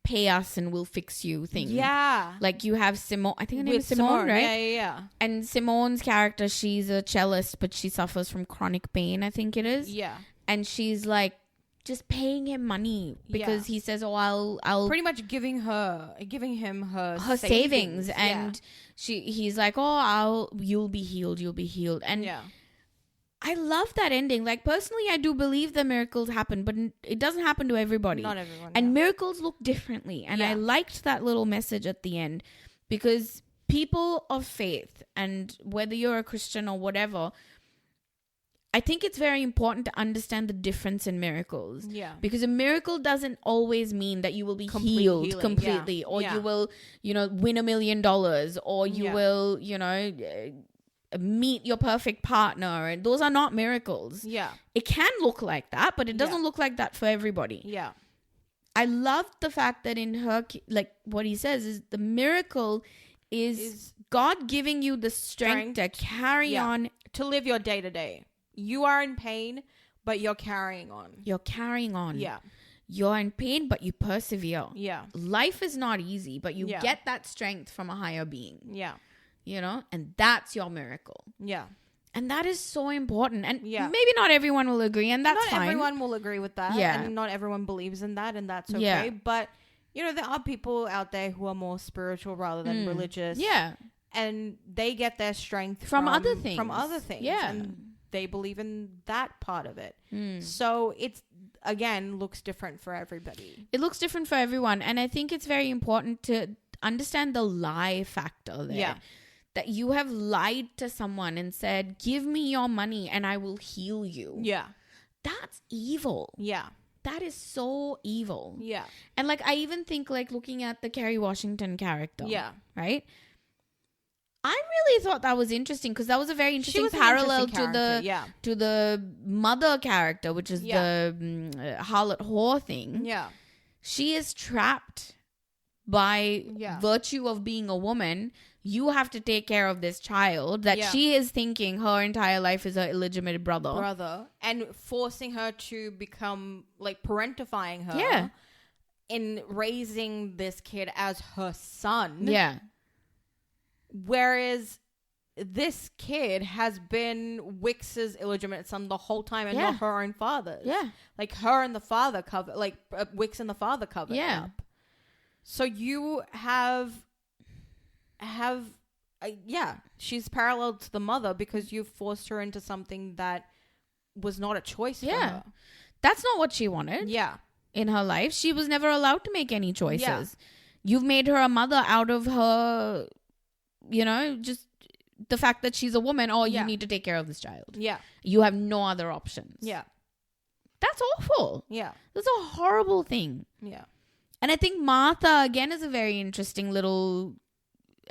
pay us and we'll fix you thing. Yeah. Like you have Simone, I think her name is Simone, right? Yeah. And Simone's character, she's a cellist, but she suffers from chronic pain, I think it is. Yeah. And she's like, just paying him money because he says, "Oh, I'll pretty much giving him her savings." And he's like, "Oh, you'll be healed, And I love that ending. Like personally, I do believe that miracles happen, but it doesn't happen to everybody. Not everyone. And miracles look differently. And I liked that little message at the end, because people of faith, and whether you're a Christian or whatever, I think it's very important to understand the difference in miracles. Yeah. Because a miracle doesn't always mean that you will be healed completely, or you will, win $1 million, or you will, meet your perfect partner. And those are not miracles. Yeah. It can look like that, but it doesn't look like that for everybody. Yeah. I love the fact that in her, like what he says is the miracle is God giving you the strength to carry on. To live your day to day. You are in pain, but you're carrying on. Yeah. You're in pain, but you persevere. Yeah. Life is not easy, but you get that strength from a higher being. Yeah. And that's your miracle. Yeah. And that is so important. And maybe not everyone will agree, and that's fine. Not everyone will agree with that. Yeah. And not everyone believes in that, and that's okay. Yeah. But, there are people out there who are more spiritual rather than religious. Yeah. And they get their strength from other things. Yeah. And they believe in that part of it. So it's, again, looks different for everybody. It looks different for everyone. And I think it's very important to understand the lie factor there. Yeah. That you have lied to someone and said, give me your money and I will heal you. Yeah. That's evil. Yeah. That is so evil. Yeah. And like, I even think like looking at the Kerry Washington character. Yeah. Right? I really thought that was interesting, because that was a very interesting parallel to the mother character, which is the harlot whore thing. Yeah. She is trapped by virtue of being a woman. You have to take care of this child that she is thinking her entire life is her illegitimate brother. And forcing her to become, like, parentifying her. Yeah. In raising this kid as her son. Yeah. Whereas this kid has been Wix's illegitimate son the whole time, and not her own father's. Yeah. Like, her and the father cover, like, Wix and the father covered up. So you have, she's parallel to the mother because you forced her into something that was not a choice for her. That's not what she wanted. Yeah. In her life. She was never allowed to make any choices. Yeah. You've made her a mother out of her, just the fact that she's a woman. Oh, you need to take care of this child. Yeah. You have no other options. Yeah. That's awful. Yeah. That's a horrible thing. Yeah. And I think Martha, again, is a very interesting little,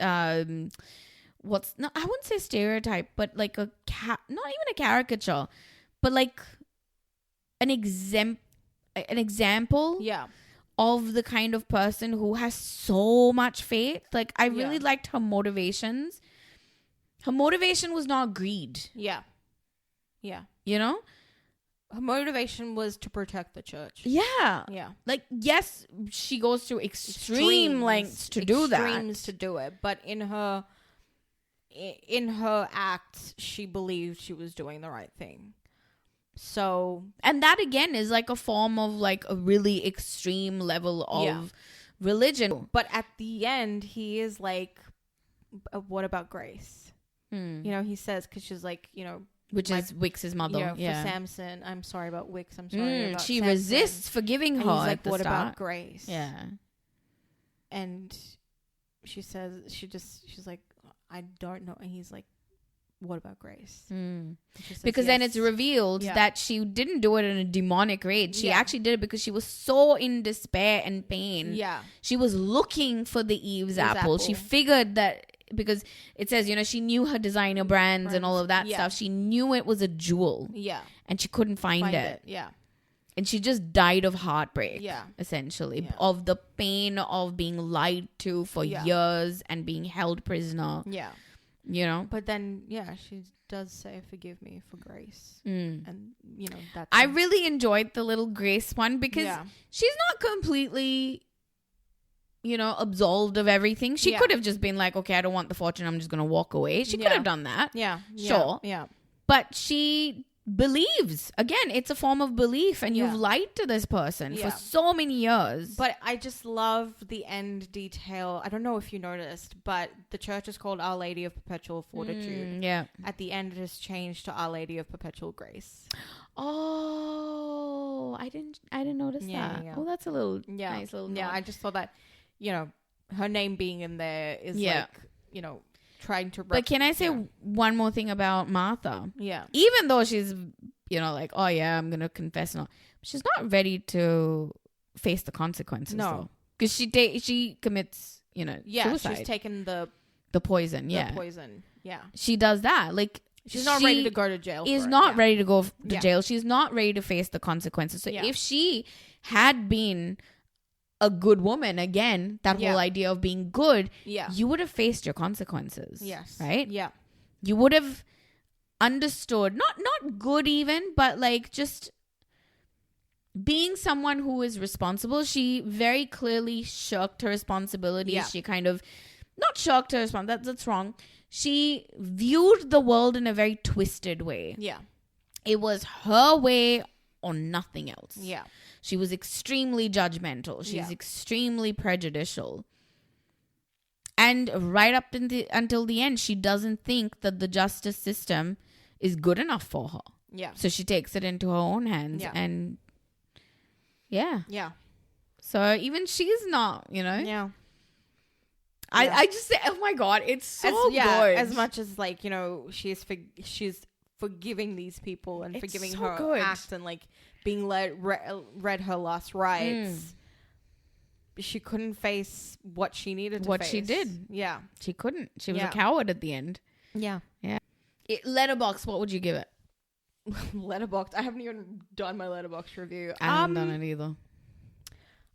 I wouldn't say stereotype, but like not even a caricature, but like an example. Yeah. Of the kind of person who has so much faith. Like, I really liked her motivations. Her motivation was not greed. Yeah. Yeah. Her motivation was to protect the church. Yeah. Yeah. Like, yes, she goes to extreme lengths to do that. Extremes to do it. But in her acts, she believed she was doing the right thing. So, and that again is like a form of like a really extreme level of religion. But at the end, he is like, what about Grace? He says, because she's like, which is Wix's mother. For Samson, I'm sorry about Wix. I'm sorry about she Samson. Resists forgiving her. And he's like, what start? About Grace? Yeah. And she says, she's like, I don't know. And he's like, what about Grace? Because then it's revealed that she didn't do it in a demonic rage. She actually did it because she was so in despair and pain. Yeah. She was looking for the Eve's apple. She figured that, because it says, she knew her designer brands and all of that stuff. She knew it was a jewel. Yeah. And she couldn't find it. Yeah. And she just died of heartbreak. Yeah. Essentially. Yeah. Of the pain of being lied to for years and being held prisoner. Yeah. But then, she does say, forgive me for Grace. And, that's... I really enjoyed the little Grace one because she's not completely... absolved of everything. She could have just been like, okay, I don't want the fortune, I'm just going to walk away. She could have done that. Yeah. Sure. Yeah. But she believes. Again, it's a form of belief, and you've lied to this person for so many years. But I just love the end detail. I don't know if you noticed, but the church is called Our Lady of Perpetual Fortitude. Yeah. At the end, it has changed to Our Lady of Perpetual Grace. Oh, I didn't notice that. Yeah. Oh, that's a little nice little note. Yeah, I just thought that, her name being in there is like, trying to... But can I say one more thing about Martha? Yeah. Even though she's, like, oh yeah, I'm going to confess and all, she's not ready to face the consequences. No. Because she commits, suicide. She's taken the poison. The poison. Yeah. She does that. Like, she's not ready to go to jail. Is not ready to go to jail. She's not ready to face the consequences. So if she had been a good woman, again, that whole idea of being good, you would have faced your consequences. Yes. Right? Yeah. You would have understood, not good even, but like just being someone who is responsible. She very clearly shirked her responsibilities. Yeah. She kind of, not shirked her responsibility, that's wrong. She viewed the world in a very twisted way. Yeah. It was her way or nothing else. Yeah. She was extremely judgmental. She's extremely prejudicial. And right up until the end, she doesn't think that the justice system is good enough for her. Yeah. So she takes it into her own hands. Yeah. And yeah. So even she's not, Yeah. I just say, oh my God, it's so good. As much as like, she's forgiving these people and forgiving so her act and like being read her last rites. She couldn't face what she needed to face. What she did. Yeah. She couldn't. She was a coward at the end. Yeah. Yeah. Letterboxd, what would you give it? Letterboxd. I haven't even done my Letterboxd review. I haven't done it either.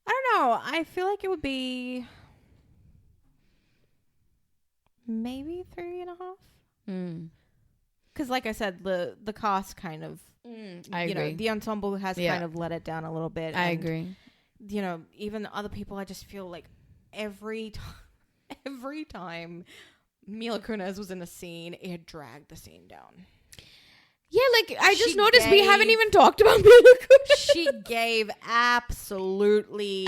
I don't know. I feel like it would be maybe 3.5. Because like I said, the cast kind of, I agree. The ensemble has kind of let it down a little bit. I agree. Even other people, I just feel like every time Mila Kunis was in a scene, it dragged the scene down. Yeah, like I just noticed we haven't even talked about Mila Kunis. She gave absolutely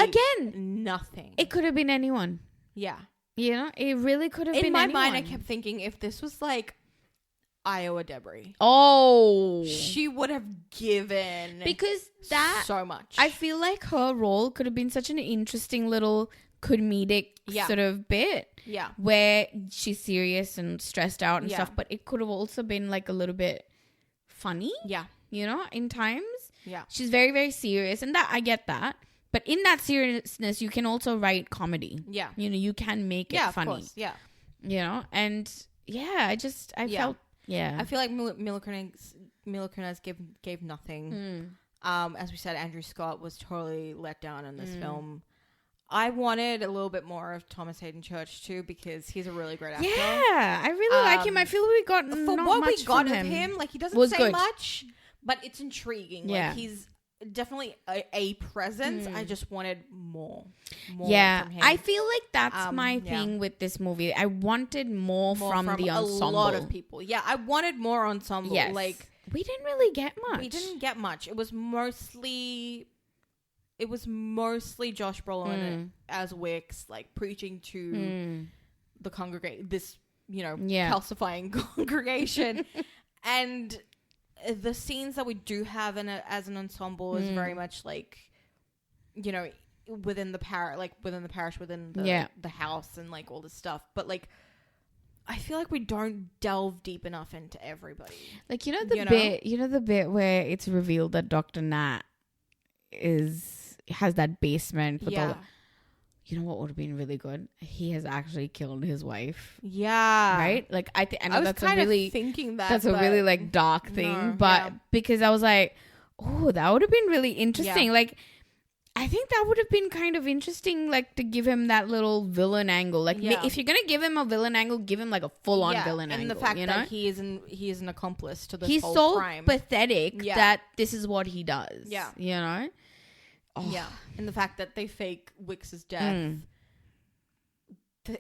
nothing. It could have been anyone. Yeah. It really could have been anyone. In my mind, I kept thinking if this was like Iowa Debris. Oh. She would have given because that so much. I feel like her role could have been such an interesting little comedic sort of bit. Yeah. Where she's serious and stressed out and stuff, but it could have also been like a little bit funny. Yeah. In times. Yeah. She's very, very serious, and that I get that. But in that seriousness, you can also write comedy. Yeah. You can make it funny. Of course. Yeah. And I felt. Yeah, I feel like Mila Kunis gave nothing. As we said, Andrew Scott was totally let down in this film. I wanted a little bit more of Thomas Hayden Church too because he's a really great actor. Yeah, I really like him. I feel we got for not what much we got from of him. Like he doesn't say much, but it's intriguing. Yeah. Like he's definitely a presence. I just wanted more from him. I feel like that's my thing with this movie. I wanted more from the ensemble. A lot of people. Yeah, I wanted more ensemble. Yes. Like we didn't really get much. We didn't get much. It was mostly Josh Brolin as Wicks, like preaching to the congregation. This calcifying congregation, and the scenes that we do have as an ensemble is very much like, within the parish, within the house and like all this stuff. But like I feel like we don't delve deep enough into everybody. Like, the bit where it's revealed that Dr. Nat has that basement with all. You know what would have been really good? He has actually killed his wife. Yeah. Right? Like, I know was that's kind a really of thinking that, that's a really like dark thing, but because I was like, oh, that would have been really interesting. Like, I think that would have been kind of interesting, like, to give him that little villain angle. Like, if you're gonna give him a villain angle, give him like a full-on villain angle. And the fact that he is an accomplice to this whole crime. He's so pathetic that this is what he does. Yeah, you know. Oh. Yeah, and the fact that they fake Wix's death.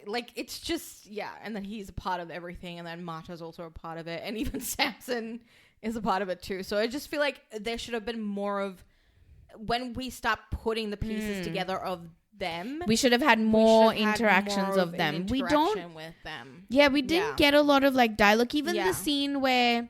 Like, it's just, and then he's a part of everything, and then Marta's also a part of it, and even Samson is a part of it too. So I just feel like there should have been more of, when we start putting the pieces together of them, we should have had more interactions of them. We don't with them. Yeah, we didn't get a lot of like dialogue. Even the scene where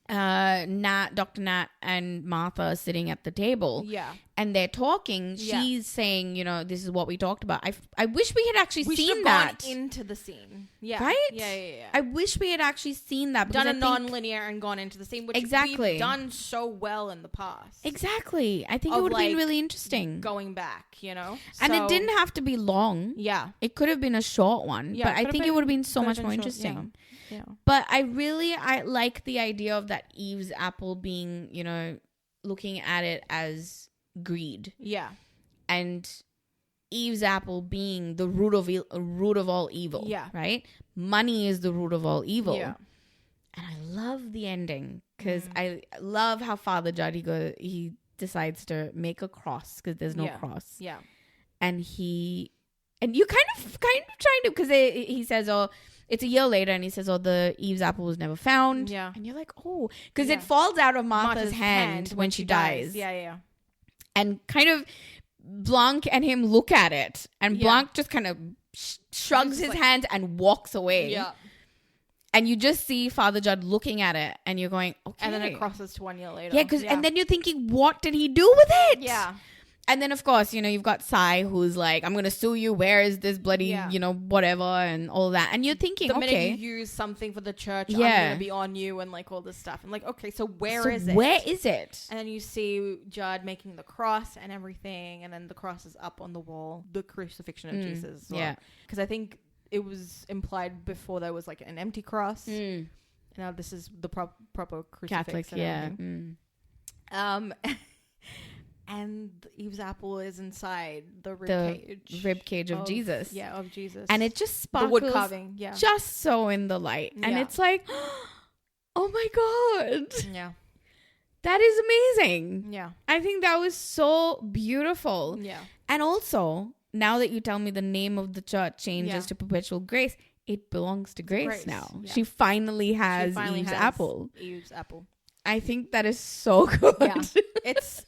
Dr. Nat and Martha are sitting at the table. Yeah. And they're talking. She's saying, this is what we talked about. I wish we had actually seen that. Gone into the scene. Yeah. Right? Yeah. I wish we had actually seen that. Done a non-linear and gone into the scene, which we've done so well in the past. Exactly. I think it would have been really interesting. Going back, And it didn't have to be long. Yeah. It could have been a short one. Yeah, but I think it would have been so much more interesting. Yeah. But I like the idea of that Eve's apple being, looking at it as greed. Yeah. And Eve's apple being the root of all evil. Yeah. Right? Money is the root of all evil. Yeah. And I love the ending because I love how Father Judd, he decides to make a cross because there's no cross. Yeah. And you kind of trying to, because he says, oh, it's a year later, and he says, oh, the Eve's apple was never found. Yeah. And you're like, oh, because it falls out of Martha's hand when she dies. Yeah. And kind of Blanc and him look at it, and Blanc just kind of shrugs his hand and walks away. Yeah. And you just see Father Judd looking at it, and you're going, okay. And then it crosses to 1 year later. Yeah, and then you're thinking, what did he do with it? Yeah. And then, of course, you've got Sai, who's like, I'm going to sue you. Where is this bloody, whatever, and all that. And you're thinking, the minute you use something for the church, I'm going to be on you, and like all this stuff. I'm like, okay, so where is it? Where is it? And then you see Judd making the cross and everything, and then the cross is up on the wall, the crucifixion of Jesus. Well. Yeah. Because I think it was implied before there was like an empty cross. Now this is the proper crucifix. Catholic, and Eve's apple is inside the rib cage of Jesus. Yeah, of Jesus. And it just sparkles, the wood carving, just so in the light. And it's like, oh my God. Yeah. That is amazing. Yeah. I think that was so beautiful. Yeah. And also, now that you tell me the name of the church changes to Perpetual Grace, it belongs to Grace now. Yeah. She finally has Eve's apple. Eve's apple. I think that is so good. Yeah. It's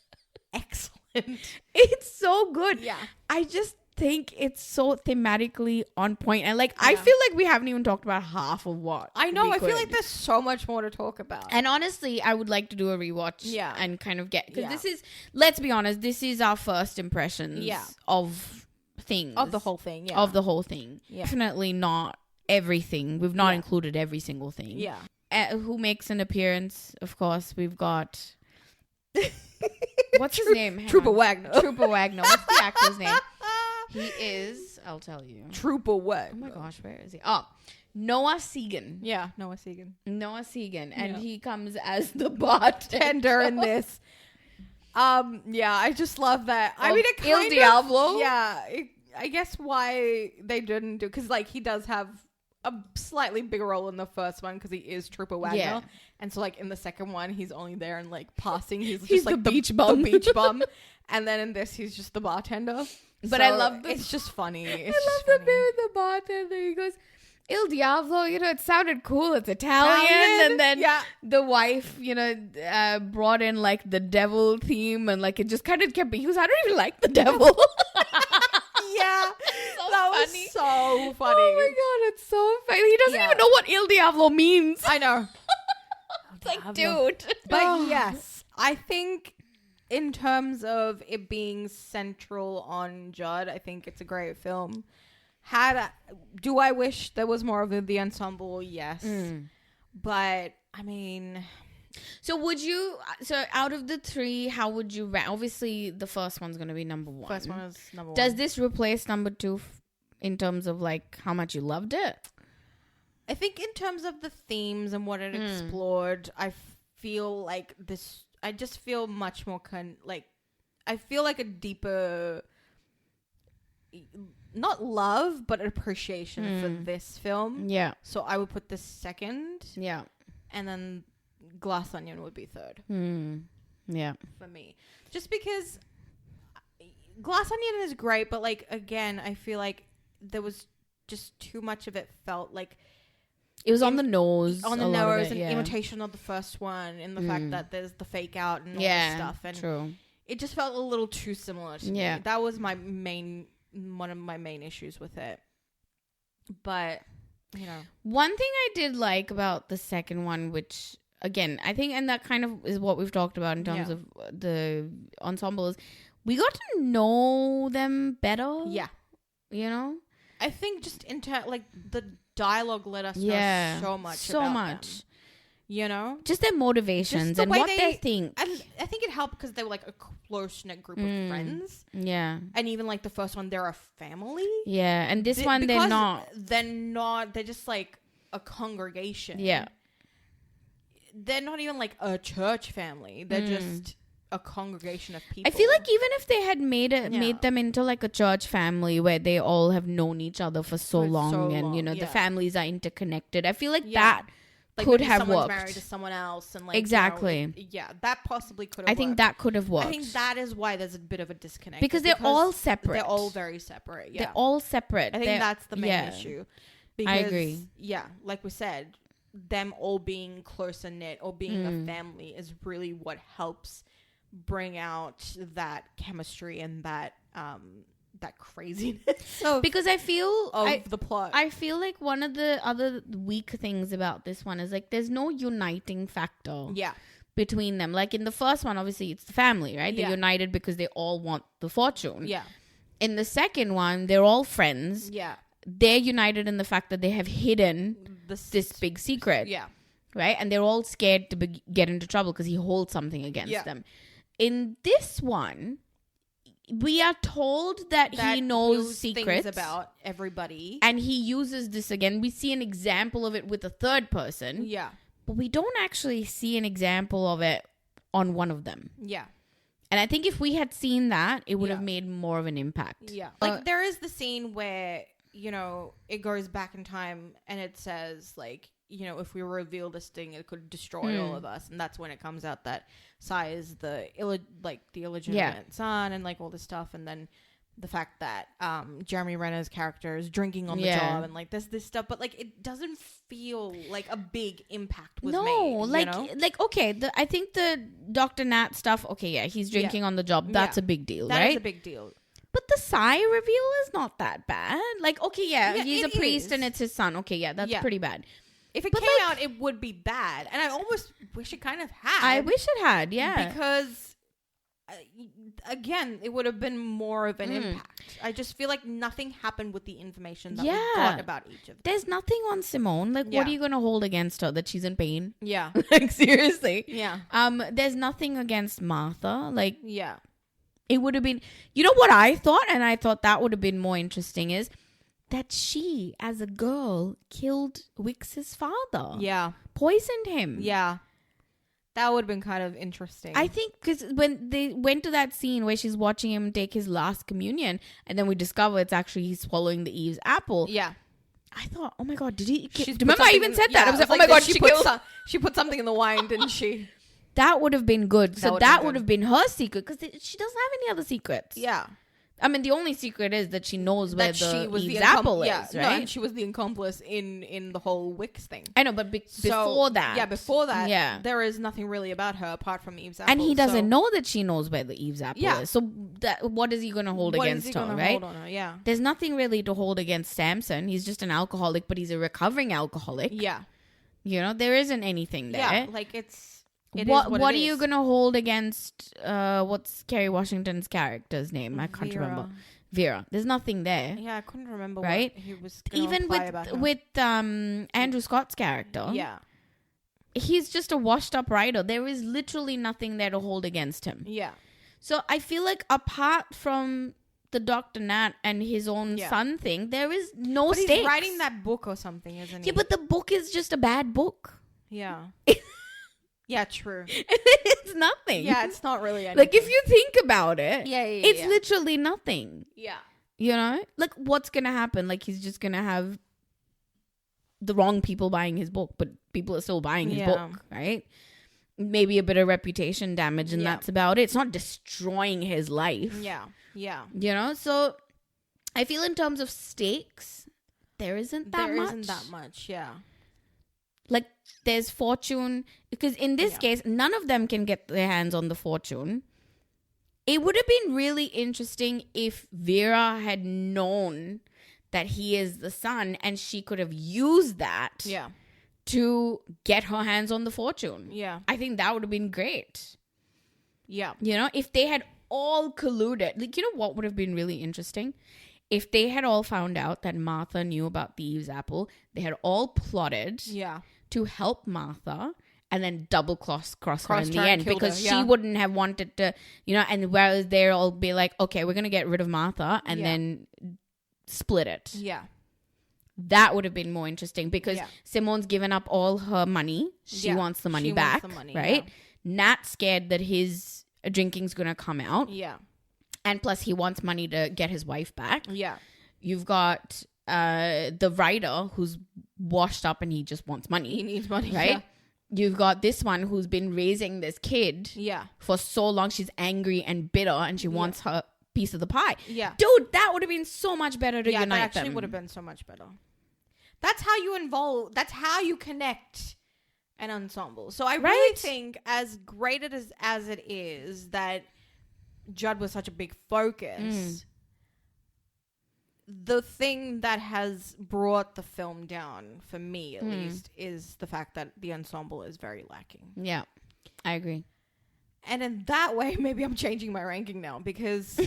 excellent. It's so good. Yeah. I just think it's so thematically on point. And I feel like we haven't even talked about half of what I know. I feel like there's so much more to talk about. And honestly, I would like to do a rewatch and kind of get, because this is, let's be honest, this is our first impressions of things. Of the whole thing. Yeah. Of the whole thing. Yeah. Definitely not everything. We've not included every single thing. Yeah. Who makes an appearance? Of course, we've got... What's his name? Trooper Wagner. Trooper Wagner. What's the actor's name? He is, I'll tell you. Trooper Wagner. Oh my gosh, where is he? Oh, Noah Segan. Yeah, Noah Segan. And he comes as the bartender in this. Yeah, I just love that. I mean, it kind Il Diablo. Yeah, I guess why they didn't do, because he does have a slightly bigger role in the first one because he is Trooper Wagner. Yeah. And so in the second one, he's only there and passing. He's just the beach bum. The beach bum. And then in this, he's just the bartender. But so I love it's just funny. I love the bit with the bartender. He goes, Il Diablo, it sounded cool. It's Italian. And then the wife, brought in the devil theme, and it just kind of kept being, he goes, I don't even like the devil. Yeah. That was so funny. Oh my God, it's so funny. He doesn't even know what Il Diablo means. I know. It's dude. But yes, I think in terms of it being central on Judd, I think it's a great film. Do I wish there was more of the ensemble? Yes. But, I mean... So out of the 3, how would you rank? Obviously, the first one's going to be number 1. First one is number 1. Does this replace number 2 in terms of, like, how much you loved it? I think in terms of the themes and what it explored, I feel like this... I just feel much more... I feel like a deeper... Not love, but appreciation for this film. Yeah. So I would put this second. Yeah. And then Glass Onion would be third. Yeah. For me. Just because Glass Onion is great, but like, again, I feel like there was just too much of it felt like... It was on the nose. On the nose, an imitation of the first one, in the fact that there's the fake out and all this stuff. And true. It just felt a little too similar to me. That was one of my main issues with it. But, you know. One thing I did like about the second one, which, again, I think, and that kind of is what we've talked about in terms of the ensembles, we got to know them better. Yeah. You know? I think just the dialogue let us know so much about them. You know? Just their motivations and what they think. And I think it helped because they were like a close-knit group of friends. Yeah. And even like the first one, they're a family. Yeah. And this one, they're not. They're just like a congregation. Yeah. They're not even like a church family. They're just a congregation of people. I feel like even if they had made them into like a church family where they all have known each other for so long and, you know, the families are interconnected, I feel like that... Like could have worked. Married to someone else and like exactly. You know, that possibly could have I think that could have worked. I think that is why there's a bit of a disconnect because they're all separate. They're all very separate. Yeah, they're all separate. I think that's the main issue. Because, I agree. Yeah, like we said, them all being closer knit or being a family is really what helps bring out that chemistry and that craziness. Because I feel the plot. I feel like one of the other weak things about this one is like there's no uniting factor. Yeah. Between them. Like in the first one, obviously it's the family, right? They're united because they all want the fortune. Yeah. In the second one, they're all friends. Yeah. They're united in the fact that they have hidden this big secret. Yeah. Right? And they're all scared to get into trouble because he holds something against them. In this one, we are told that he knows secrets things about everybody. And he uses this again. We see an example of it with a third person. Yeah. But we don't actually see an example of it on one of them. Yeah. And I think if we had seen that, it would have made more of an impact. Yeah. Like there is the scene where, you know, it goes back in time and it says like, you know, if we reveal this thing, it could destroy all of us. And that's when it comes out that Sai is the illegitimate son and like all this stuff. And then the fact that Jeremy Renner's character is drinking on the job and like this stuff. But like it doesn't feel like a big impact was made. Like okay, I think the Dr. Nat stuff, okay, yeah, he's drinking on the job. That's a big deal, right? That is a big deal. But the Sai reveal is not that bad. Like, okay, he's a priest and it's his son. Okay, that's pretty bad. If it came out, it would be bad. And I almost wish it kind of had. I wish it had, yeah. Because, again, it would have been more of an impact. I just feel like nothing happened with the information that we got about each of them. There's nothing on Simone. Like, what are you going to hold against her? That she's in pain? Yeah. Like, seriously. Yeah. There's nothing against Martha. Like, yeah. It would have been... You know what I thought? And I thought that would have been more interesting is... that she, as a girl, killed Wix's father. Yeah. Poisoned him. Yeah. That would have been kind of interesting. I think because when they went to that scene where she's watching him take his last communion and then we discover it's actually he's swallowing the Eve's apple. Yeah. I thought, oh my God, did he... Remember I even said that? I was like, oh my God, she put something in the wine, didn't she? That would have been good. So that would have been her secret because she doesn't have any other secrets. Yeah. I mean, the only secret is that she knows where the Eve's apple is, right? No, and she was the accomplice in the whole Wix thing. I know, but before that... Yeah, before that, there is nothing really about her apart from Eve's apple. And he doesn't know that she knows where the Eve's apple is. So what is he going to hold against her, right? Hold on her? Yeah. There's nothing really to hold against Samson. He's just an alcoholic, but he's a recovering alcoholic. Yeah. You know, there isn't anything there. Yeah, like what are you going to hold against what's Kerry Washington's character's name? I can't remember. Vera. There's nothing there. Yeah, I couldn't remember right? what he was even with Andrew Scott's character. Yeah. He's just a washed up writer. There is literally nothing there to hold against him. Yeah. So I feel like apart from the Dr. Nat and his own son thing, there is no stakes. He's writing that book or something, isn't he? Yeah, but the book is just a bad book. Yeah. Yeah, true. It's nothing. Yeah, it's not really anything. Like, if you think about it, it's yeah. literally nothing. Yeah. You know? Like, what's going to happen? Like, he's just going to have the wrong people buying his book, but people are still buying his book, right? Maybe a bit of reputation damage, and that's about it. It's not destroying his life. Yeah. Yeah. You know? So, I feel in terms of stakes, there isn't that much, yeah. Like, there's fortune. Because in this case, none of them can get their hands on the fortune. It would have been really interesting if Vera had known that he is the son and she could have used that to get her hands on the fortune. Yeah. I think that would have been great. Yeah. You know, if they had all colluded. Like, you know what would have been really interesting? If they had all found out that Martha knew about the Eve's apple, they had all plotted to help Martha and then double cross her in the end, because she wouldn't have wanted to, you know, and whereas they'll all be like, okay, we're going to get rid of Martha and then split it. Yeah. That would have been more interesting, because Simone's given up all her money. She wants the money back, right? Yeah. Nat's scared that his drinking's going to come out. Yeah. And plus he wants money to get his wife back. Yeah. You've got the writer who's washed up and he just wants money. He needs money, right? Yeah. You've got this one who's been raising this kid for so long. She's angry and bitter and she wants her piece of the pie. Yeah. Dude, that would have been so much better to unite them. Yeah, that actually would have been so much better. That's how you involve, that's how you connect an ensemble. So I really think, as great as it is that Judd was such a big focus, the thing that has brought the film down, for me at least, is the fact that the ensemble is very lacking. Yeah, I agree. And in that way, maybe I'm changing my ranking now, because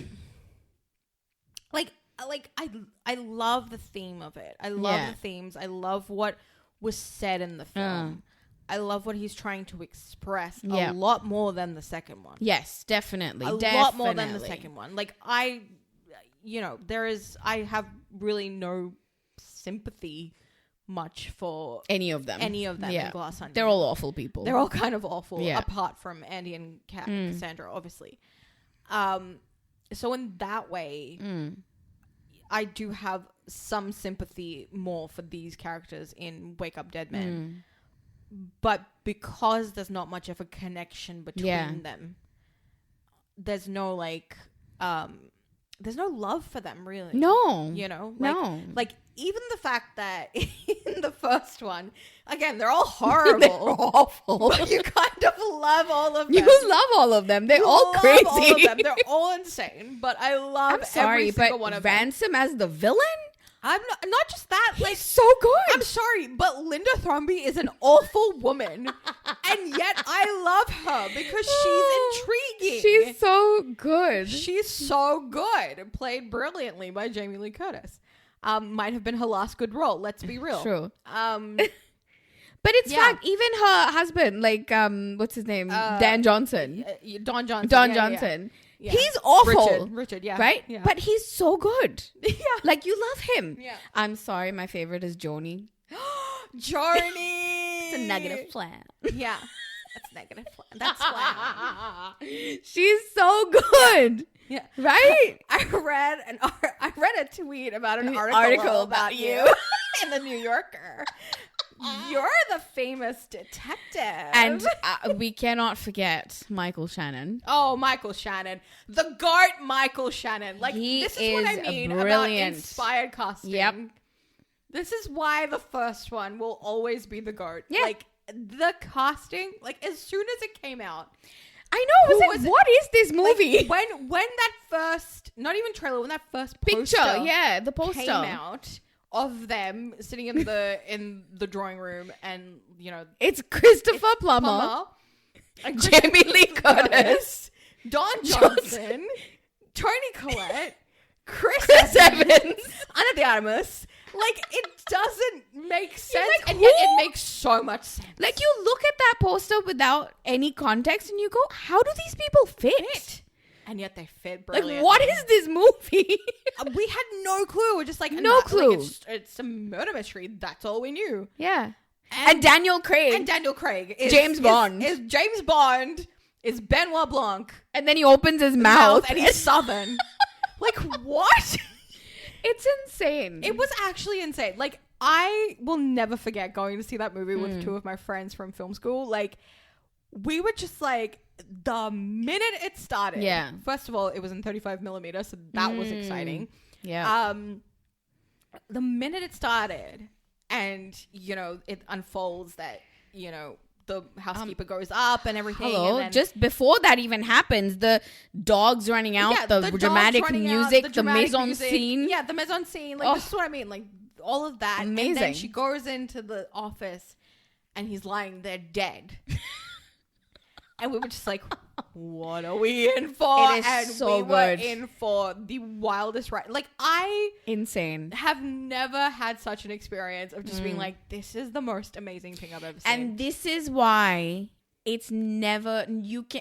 I love the theme of it. I love the themes. I love what was said in the film. I love what he's trying to express a lot more than the second one. Yes, definitely. A lot more than the second one. Like, I have really no sympathy much for any of them in Glass Onion. They're all awful people. They're all kind of awful, apart from Andy and Cassandra, obviously. So in that way, I do have some sympathy more for these characters in Wake Up Deadman. But because there's not much of a connection between them, there's no there's no love for them, really. No. You know? Like, even the fact that in the first one, again, they're all horrible. They're awful. But you kind of love all of them. You love all of them. They're all crazy. All of them. They're all insane. But I love every single one of them. Ransom as the villain? I'm not just that. He's so good. I'm sorry, but Linda Thrombey is an awful woman, and yet I love her because she's intriguing. She's so good. She's so good. Played brilliantly by Jamie Lee Curtis. Might have been her last good role. Let's be real. True. But it's fact. Even her husband, like what's his name, Dan Johnson, Don Johnson. Don Johnson. Yeah. He's awful. Richard, yeah. Right? Yeah. But he's so good. Yeah. Like, you love him. Yeah. I'm sorry, my favorite is Joni. Joni! It's a negative plan. Yeah. That's negative plan. That's plan. She's so good. Yeah. Right? I read a tweet about an article about you in the New Yorker. You're the famous detective. And we cannot forget Michael Shannon. Oh, Michael Shannon. The GOAT Michael Shannon. Like, this is what I mean about inspired casting. Yep. This is why the first one will always be the GOAT. Yeah. Like, the casting, like, as soon as it came out, I know. What is this movie? Like, when that first, not even trailer, when that first poster the poster came out of them sitting in the drawing room, and you know, it's Christopher Plummer and Jamie Lee Curtis, Don Johnson, Toni Collette, Chris Evans, Ana de Armas. Like, it doesn't make sense, like, and yet it makes so much sense. Like, you look at that poster without any context, and you go, "How do these people fit?" And yet they fit brilliantly. Like, what is this movie? We had no clue. We're just like, no clue. Like, it's a murder mystery. That's all we knew. Yeah. And Daniel Craig. Is James Bond. Is James Bond. Is Benoit Blanc. And then he opens his mouth. And he's Southern. Like, what? It's insane. It was actually insane. Like, I will never forget going to see that movie with two of my friends from film school. Like, we were just like, the minute it started. Yeah. First of all, it was in 35 millimeters, so that was exciting. Yeah. The minute it started, and, you know, it unfolds that, you know, the housekeeper goes up and everything. Hello. And then, just before that even happens, the dogs running out, the dramatic music, the maison scene. Yeah, the maison scene. Like, this is what I mean. Like, all of that. Amazing. And then she goes into the office and he's lying there dead. And we were just like, what are we in for? It is and so we good. were in for the wildest ride. Like, I insane. have never had such an experience of just being like, this is the most amazing thing I've ever seen. And this is why it's never,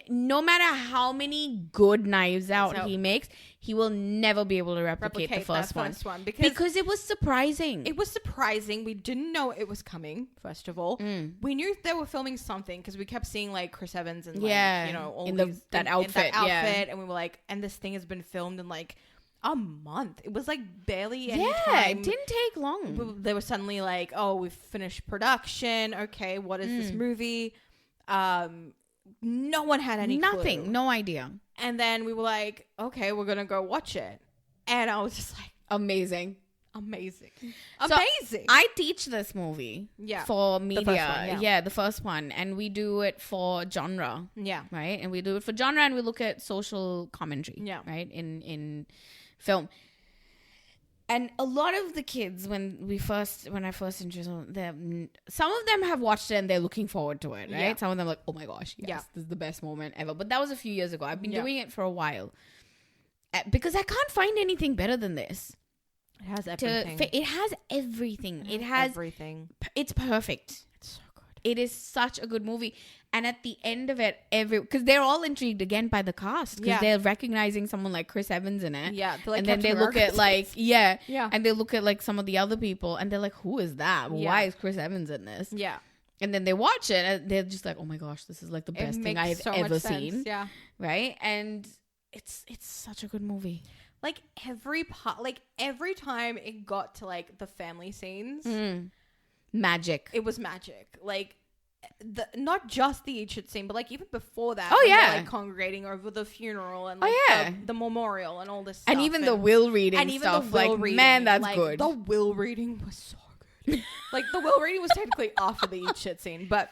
no matter how many good Knives Out he makes, he will never be able to replicate the first one. Because it was surprising. It was surprising. We didn't know it was coming, first of all. We knew they were filming something because we kept seeing like Chris Evans and like, you know, all that outfit. And we were like, and this thing has been filmed in like a month. It was like barely any time. It didn't take long. They were suddenly like, oh, we've finished production. Okay, what is this movie? No one had any clue. No idea. And then we were like, okay, we're gonna go watch it. And I was just like, amazing. So I teach this movie for media. The first one, the first one. And we do it for genre. Yeah. Right? And we do it for genre and we look at social commentary. Yeah. Right? In film. And a lot of the kids, when I first introduced them, some of them have watched it and they're looking forward to it, right? Yeah. Some of them are like, oh my gosh, yes, this is the best moment ever. But that was a few years ago. I've been doing it for a while. Because I can't find anything better than this. It has everything. It has everything. It has everything. It's perfect. It's so good. It is such a good movie. And at the end of it, because they're all intrigued again by the cast. Because they're recognizing someone like Chris Evans in it. Yeah. Like and then they look at like, and they look at like some of the other people and they're like, who is that? Yeah. Why is Chris Evans in this? Yeah. And then they watch it and they're just like, oh my gosh, this is like the best thing I've ever seen. Yeah. Right? And it's such a good movie. Like every part, like every time it got to like the family scenes. Magic. It was magic. Like, not just the eat shit scene, but like even before that, like congregating over the funeral and like the memorial and all this stuff, and even the will reading and even stuff. Man, that's like, good. The will reading was so good. Like the will reading was technically after the eat shit scene, but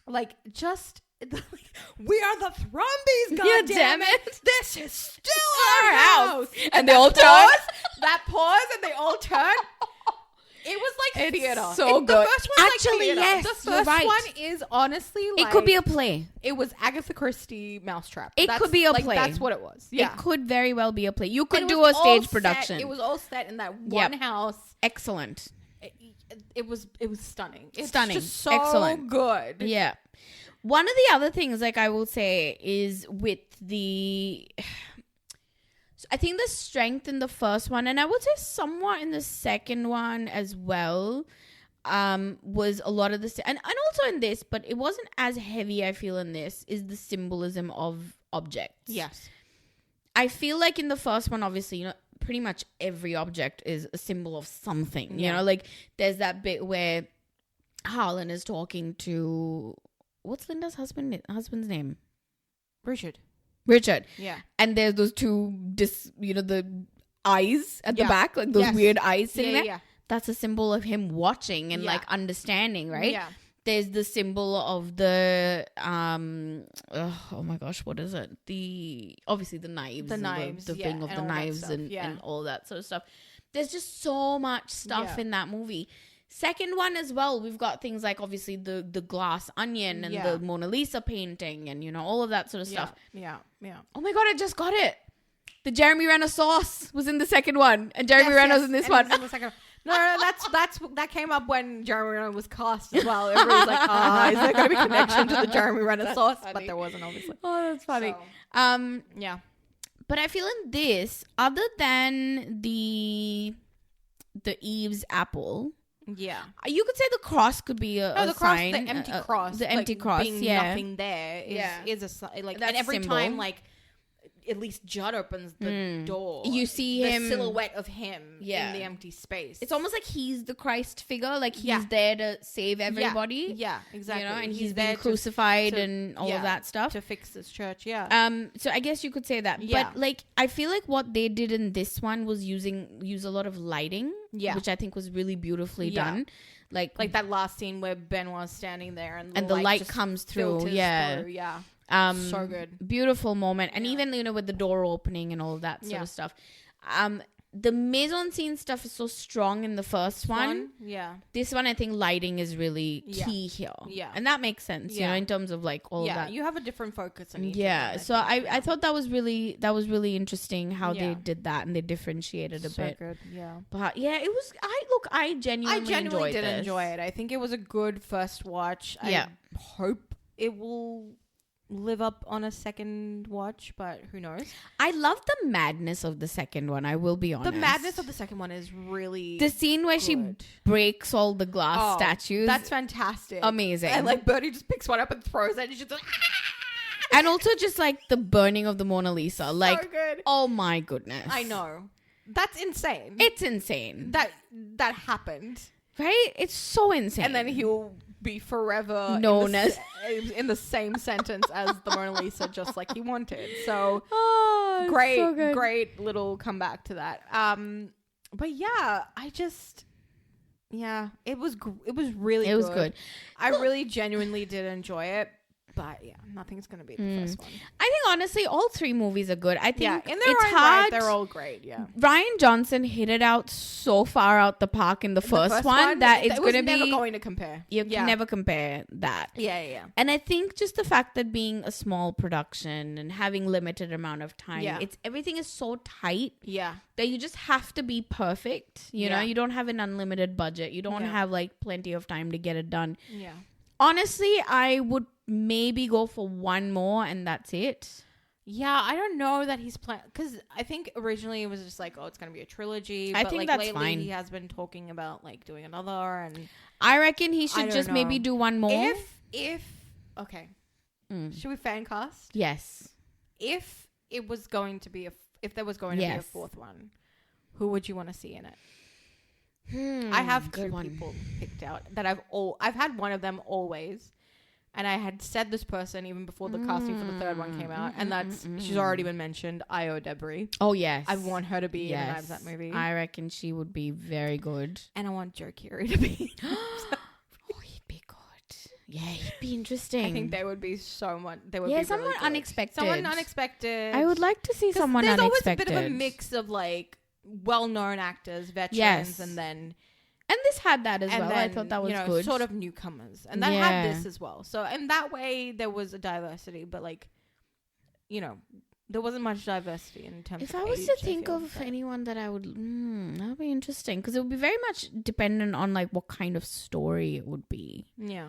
like just we are the Thrumbies, goddammit. This is still our house. And they all turn. That pause, and they all turn. It was like theater. So good. The first one, actually, yes, the first one is honestly like, it could be a play. It was Agatha Christie Mousetrap. It could be a play. That's what it was. Yeah, it could very well be a play. You could do a stage production. It was all set in that one house. Excellent. It was stunning. It's stunning. Just so excellent. Good. Yeah. One of the other things, like I will say, is with the. I think the strength in the first one, and I would say somewhat in the second one as well, was a lot of the and also in this, but it wasn't as heavy. I feel in this is the symbolism of objects. Yes, I feel like in the first one, obviously, you know, pretty much every object is a symbol of something. You know, like there's that bit where Harlan is talking to what's Linda's husband's name? Richard. Yeah. And there's those two, the eyes at the back, like those weird eyes sitting there. Yeah. That's a symbol of him watching and like understanding, right? Yeah. There's the symbol of the, oh my gosh, what is it? Obviously the knives. The thing of the knives and all that sort of stuff. There's just so much stuff in that movie. Second one as well, we've got things like obviously the glass onion and the Mona Lisa painting and, you know, all of that sort of stuff. Yeah. Oh my God, I just got it. The Jeremy Renner sauce was in the second one, and Jeremy Renner's in this one. In the second. No, that came up when Jeremy Renner was cast as well. Everybody's like, is there going to be a connection to the Jeremy Renner sauce? Funny. But there wasn't, obviously. Oh, that's funny. So, yeah. But I feel in this, other than the Eve's apple, yeah, you could say the cross could be a sign. The empty cross, the empty cross, being nothing there is a like. That's and every symbol. time, like, at least Judd opens the door, you see the him, silhouette of him in the empty space. It's almost like he's the Christ figure, like he's there to save everybody. Yeah, exactly. You know, and he's been crucified and all of that stuff to fix this church. Yeah. So I guess you could say that. But like, I feel like what they did in this one was use a lot of lighting. Yeah. Which I think was really beautifully done. Like that last scene where Benoit's standing there and the light comes through. Yeah. So good. Beautiful moment. And even, with the door opening and all of that sort of stuff. The mise-en-scene stuff is so strong in the first one. Yeah. This one, I think lighting is really key here. Yeah. And that makes sense, in terms of like all of that. You have a different focus on each one, so I thought that was really interesting how they did that and they differentiated a bit. Good. Yeah. But it was, I genuinely enjoy it. I think it was a good first watch. I hope it will live up on a second watch, but who knows. I love the madness of the second one, I will be honest. The madness of the second one is really the scene where she breaks all the glass statues. That's fantastic. Amazing. And like Bertie just picks one up and throws it and she's just like, and also just like the burning of the Mona Lisa. Like, so good. Oh my goodness. I know. That's insane. It's insane. That happened. Right? It's so insane. And then he'll be forever known as in the same sentence as the Mona Lisa, just like he wanted. So great little comeback to that. But yeah, it was really good. It was good. I really genuinely did enjoy it. But yeah, nothing's going to be the first one. I think honestly, all three movies are good. I think in their own right, they're all great. Yeah, Rian Johnson hit it out so far out the park in the first one that it's going to be never going to compare. You can never compare that. Yeah. And I think just the fact that being a small production and having limited amount of time, everything is so tight. Yeah, that you just have to be perfect. You know, you don't have an unlimited budget. You don't have like plenty of time to get it done. Yeah. Honestly, I would maybe go for one more and that's it. Yeah, I don't know that he's planning, because I think originally it was just like, it's going to be a trilogy. I think that's lately fine. He has been talking about like doing another, and I reckon he should just maybe do one more. Okay, should we fan cast? Yes. If it was going to be if there was going to be a fourth one, who would you want to see in it? I have two people picked out that I've had one of them always, and I had said this person even before the casting for the third one came out, and she's already been mentioned, Io Debris. Oh yes, I want her to be in Knives Out movie. I reckon she would be very good, and I want Joe Keery to be. He'd be good. Yeah, he'd be interesting. I think they would be so much. They would be someone really good. unexpected. Someone unexpected. I would like to see someone unexpected. There's always a bit of a mix of like well-known actors, veterans, and this had that as well. I thought that was good. Sort of newcomers, and that had this as well. So in that way, there was a diversity, but like, there wasn't much diversity in terms. If I was to think of anyone that I would, that would be interesting, because it would be very much dependent on like what kind of story it would be. Yeah,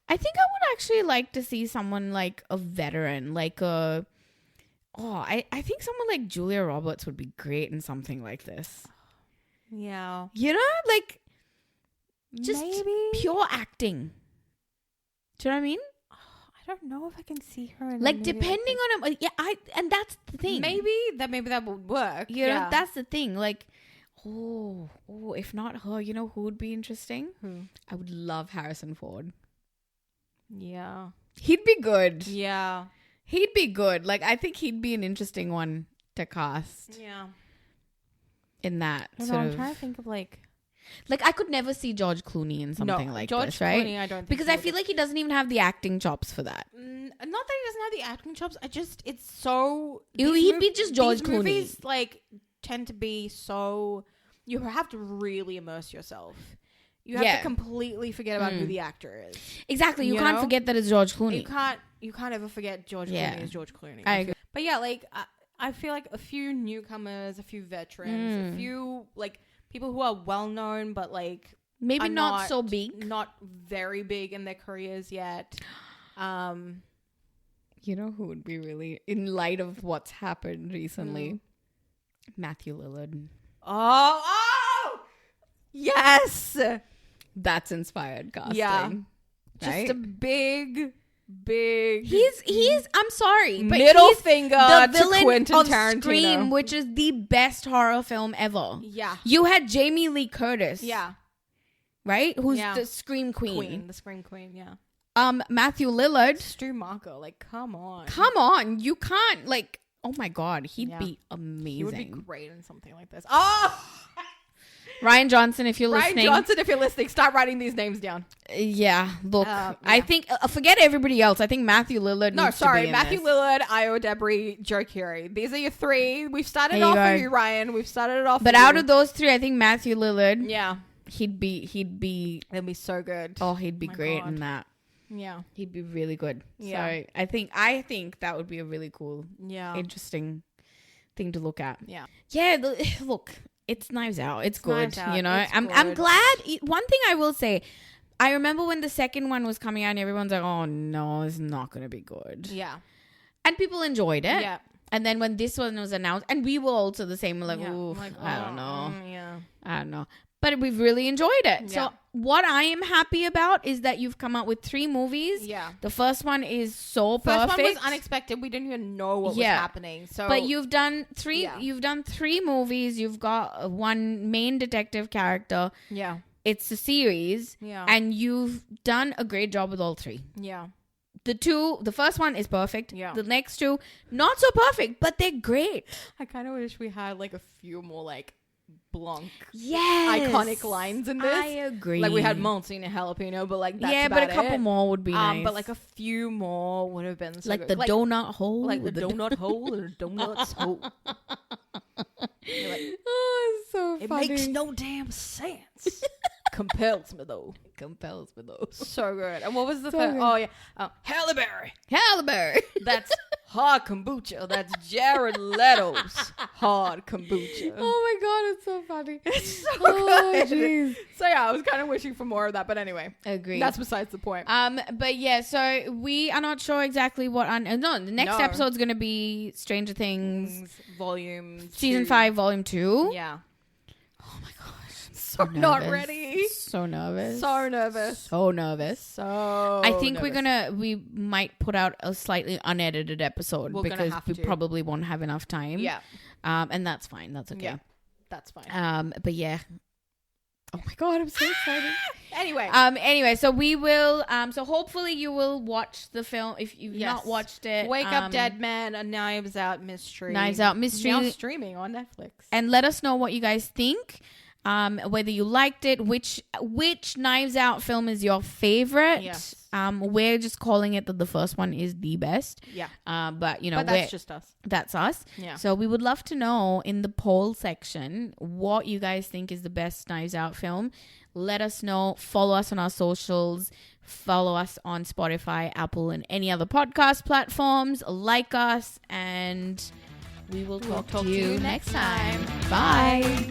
I think I would actually like to see someone like a veteran, like a. I think someone like Julia Roberts would be great in something like this. Yeah. Like just maybe pure acting. Do you know what I mean? I don't know if I can see her in like depending on him. And that's the thing. Maybe that would work. You know, that's the thing. Like, if not her, who would be interesting? Who? I would love Harrison Ford. Yeah. He'd be good. Yeah. He'd be good. Like, I think he'd be an interesting one to cast. Yeah. In that I'm trying to think of like I could never see George Clooney in something like George this, right? Clooney, I don't think because I feel like he doesn't even have the acting chops for that. Not that he doesn't have the acting chops. It's so. He'd be just George Clooney. Movies like tend to be so. You have to really immerse yourself. You have to completely forget about who the actor is. Exactly. You can't forget that it's George Clooney. You can't ever forget George Clooney is George Clooney. I agree. But yeah, like I feel like a few newcomers, a few veterans, a few like people who are well known, but like maybe not so big, not very big in their careers yet. You know who would be really, in light of what's happened recently? Matthew Lillard. Oh, yes. That's inspired casting. Yeah. Right? Just a big. He's. I'm sorry, but middle finger the to villain Quentin of Tarantino. Scream, which is the best horror film ever. Yeah. You had Jamie Lee Curtis. Yeah. Right? Who's the Scream Queen. The Scream Queen, yeah. Matthew Lillard. Stu Marco, like, come on. You can't, like, oh my God, he'd be amazing. He would be great in something like this. Oh! Ryan Johnson, if you're listening. Start writing these names down. Yeah, look, I think, forget everybody else. I think Matthew Lillard needs to be in Matthew this. Lillard, Io Debris, Joe Keery. These are your three. We've started off with you, Ryan. We've started it off But out of those three, I think Matthew Lillard. Yeah. He'd be It'd be so good. Oh, he'd be great in that. Yeah. He'd be really good. Yeah. So I think that would be a really cool, interesting thing to look at. Yeah. Yeah, look, it's Knives Out. It's good, you know. I'm glad. One thing I will say, I remember when the second one was coming out and everyone's like, "Oh no, it's not going to be good." Yeah. And people enjoyed it. Yeah. And then when this one was announced, and we were also the same, we're like, "Ooh, I don't know." Yeah. I don't know. But we've really enjoyed it. Yeah. So what I am happy about is that you've come out with 3 movies. Yeah. The first one is so perfect. First one was unexpected. We didn't even know what was happening. So, but you've done 3. Yeah. You've done 3 movies. You've got one main detective character. Yeah. It's a series. Yeah. And you've done a great job with all 3. Yeah. The first one is perfect. Yeah. The next 2, not so perfect, but they're great. I kind of wish we had like a few more like Blanc iconic lines in this. I agree. Like we had Monsignor Jalapeno, but like that's but a couple more would be nice. But like a few more would have been so like good. The donut hole, like the donut hole or donut's hole. Like, oh, it's so funny. It makes no damn sense. Compels me though. So good. And what was the third? Oh yeah, Halle Berry. That's hard kombucha. That's Jared Leto's hard kombucha. Oh my God, it's so funny. It's so good. Geez. So yeah, I was kind of wishing for more of that, but anyway, agree. That's besides the point. But yeah, so we are not sure exactly what. The next episode's gonna be Stranger Things Volume Season 5, Volume 2. Yeah. Oh my gosh. So not ready. So nervous. I think we might put out a slightly unedited episode because we probably won't have enough time. Yeah. And that's fine. That's okay. Yeah. That's fine. But yeah. Oh my God, I'm so excited. Anyway, so we will so hopefully you will watch the film if you've not watched it. Wake Up Deadman, a Knives Out mystery. Now streaming on Netflix. And let us know what you guys think. Whether you liked it, which Knives Out film is your favorite. Yes. We're just calling it that the first one is the best. Yeah. But you know, that's just us. That's us. Yeah. So we would love to know in the poll section what you guys think is the best Knives Out film. Let us know. Follow us on our socials. Follow us on Spotify, Apple, and any other podcast platforms. Like us, and we will talk to you next time. Bye.